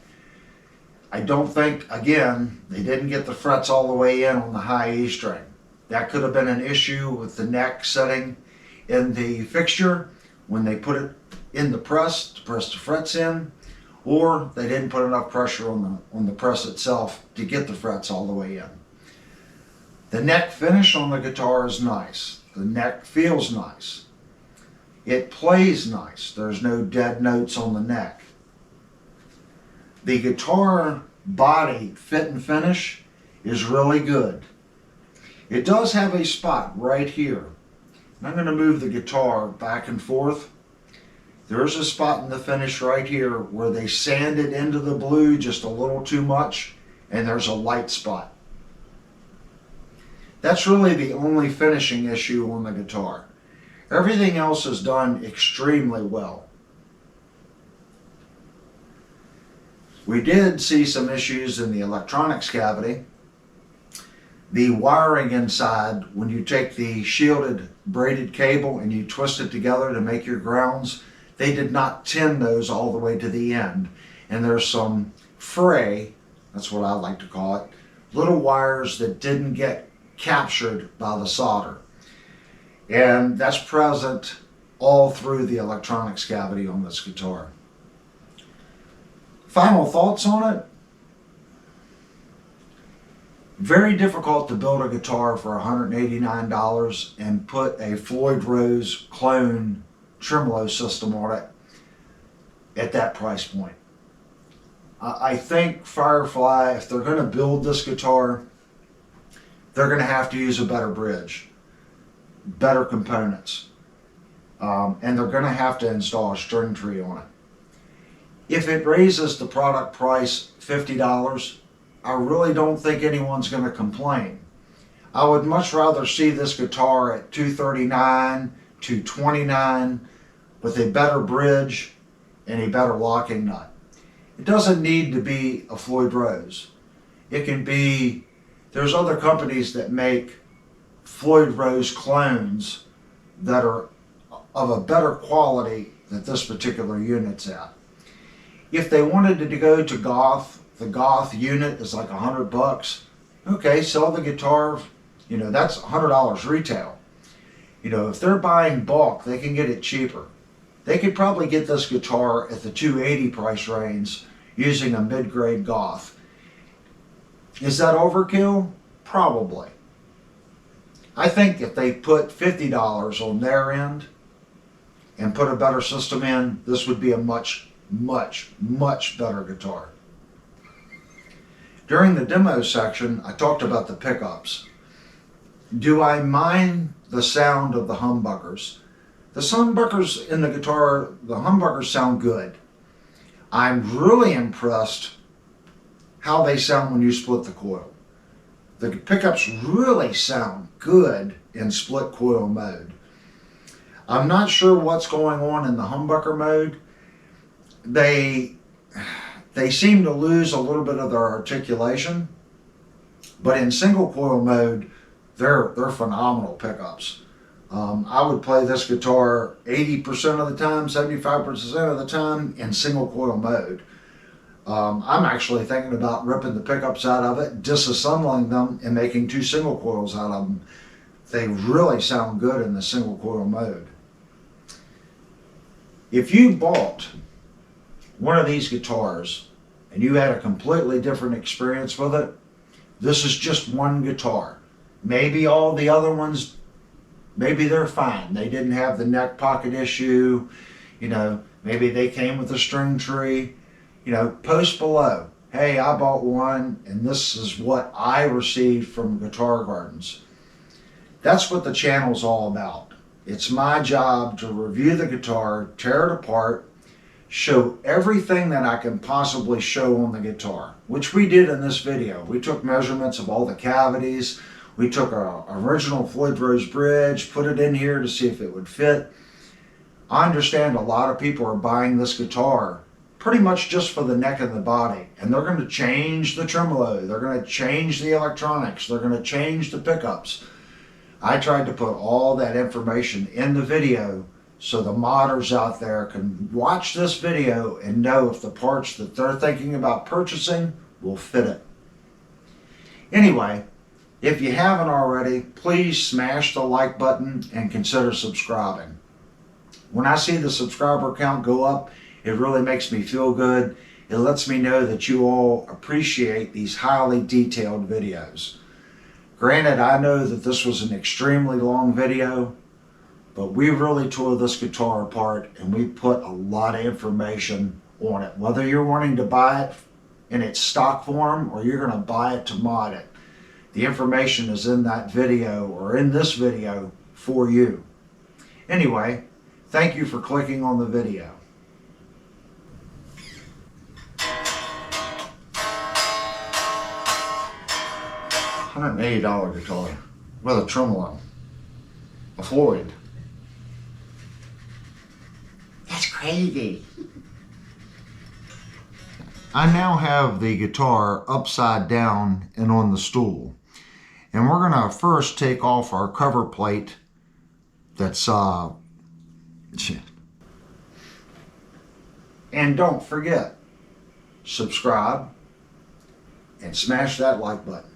I don't think, again, they didn't get the frets all the way in on the high E string. That could have been an issue with the neck setting in the fixture when they put it in the press to press the frets in, or they didn't put enough pressure on the press itself to get the frets all the way in. The neck finish on the guitar is nice. The neck feels nice. It plays nice. There's no dead notes on the neck. The guitar body fit and finish is really good. It does have a spot right here. I'm going to move the guitar back and forth. There's a spot in the finish right here where they sanded into the blue just a little too much, and there's a light spot. That's really the only finishing issue on the guitar. Everything else is done extremely well. We did see some issues in the electronics cavity. The wiring inside, when you take the shielded braided cable and you twist it together to make your grounds, they did not tin those all the way to the end. And there's some fray, that's what I like to call it, little wires that didn't get captured by the solder. And that's present all through the electronics cavity on this guitar. Final thoughts on it? Very difficult to build a guitar for $189 and put a Floyd Rose clone tremolo system on it at that price point. I think Firefly, if they're going to build this guitar, they're going to have to use a better bridge, better components, and they're going to have to install a string tree on it. If it raises the product price $50, I really don't think anyone's going to complain. I would much rather see this guitar at $239, $229 with a better bridge and a better locking nut. It doesn't need to be a Floyd Rose. It can be, there's other companies that make Floyd Rose clones that are of a better quality than this particular unit's at. If they wanted to go to Goth, the Goth unit is like $100. Okay, sell the guitar, that's $100 retail. If they're buying bulk, they can get it cheaper. They could probably get this guitar at the $280 price range using a mid-grade Goth. Is that overkill? Probably. I think if they put $50 on their end and put a better system in, this would be a much, much, much better guitar. During the demo section, I talked about the pickups. Do I mind the sound of the humbuckers? The humbuckers in the guitar, the humbuckers sound good. I'm really impressed how they sound when you split the coil. The pickups really sound good in split coil mode. I'm not sure what's going on in the humbucker mode. They seem to lose a little bit of their articulation, but in single coil mode, they're phenomenal pickups. I would play this guitar 80% of the time, 75% of the time in single coil mode. I'm actually thinking about ripping the pickups out of it, disassembling them, and making 2 single coils out of them. They really sound good in the single coil mode. If you bought one of these guitars and you had a completely different experience with it, this is just one guitar. Maybe all the other ones, maybe they're fine. They didn't have the neck pocket issue. You know, maybe they came with a string tree. You know, post below, hey, I bought one and this is what I received from Guitar Gardens. That's what the channel's all about. It's my job to review the guitar, tear it apart, show everything that I can possibly show on the guitar, which we did in this video. We took measurements of all the cavities. We took our original Floyd Rose bridge, put it in here to see if it would fit. I understand a lot of people are buying this guitar pretty much just for the neck and the body, and they're going to change the tremolo, they're going to change the electronics, they're going to change the pickups. I tried to put all that information in the video so the modders out there can watch this video and know if the parts that they're thinking about purchasing will fit it. Anyway, if you haven't already, please smash the like button and consider subscribing. When I see the subscriber count go up, it really makes me feel good. It lets me know that you all appreciate these highly detailed videos. Granted, I know that this was an extremely long video, but we really tore this guitar apart and we put a lot of information on it. Whether you're wanting to buy it in its stock form or you're going to buy it to mod it, the information is in that video or in this video for you. Anyway, thank you for clicking on the video. $180 guitar with a tremolo, a Floyd. That's crazy. I now have the guitar upside down and on the stool, and we're gonna first take off our cover plate that's and don't forget, subscribe and smash that like button.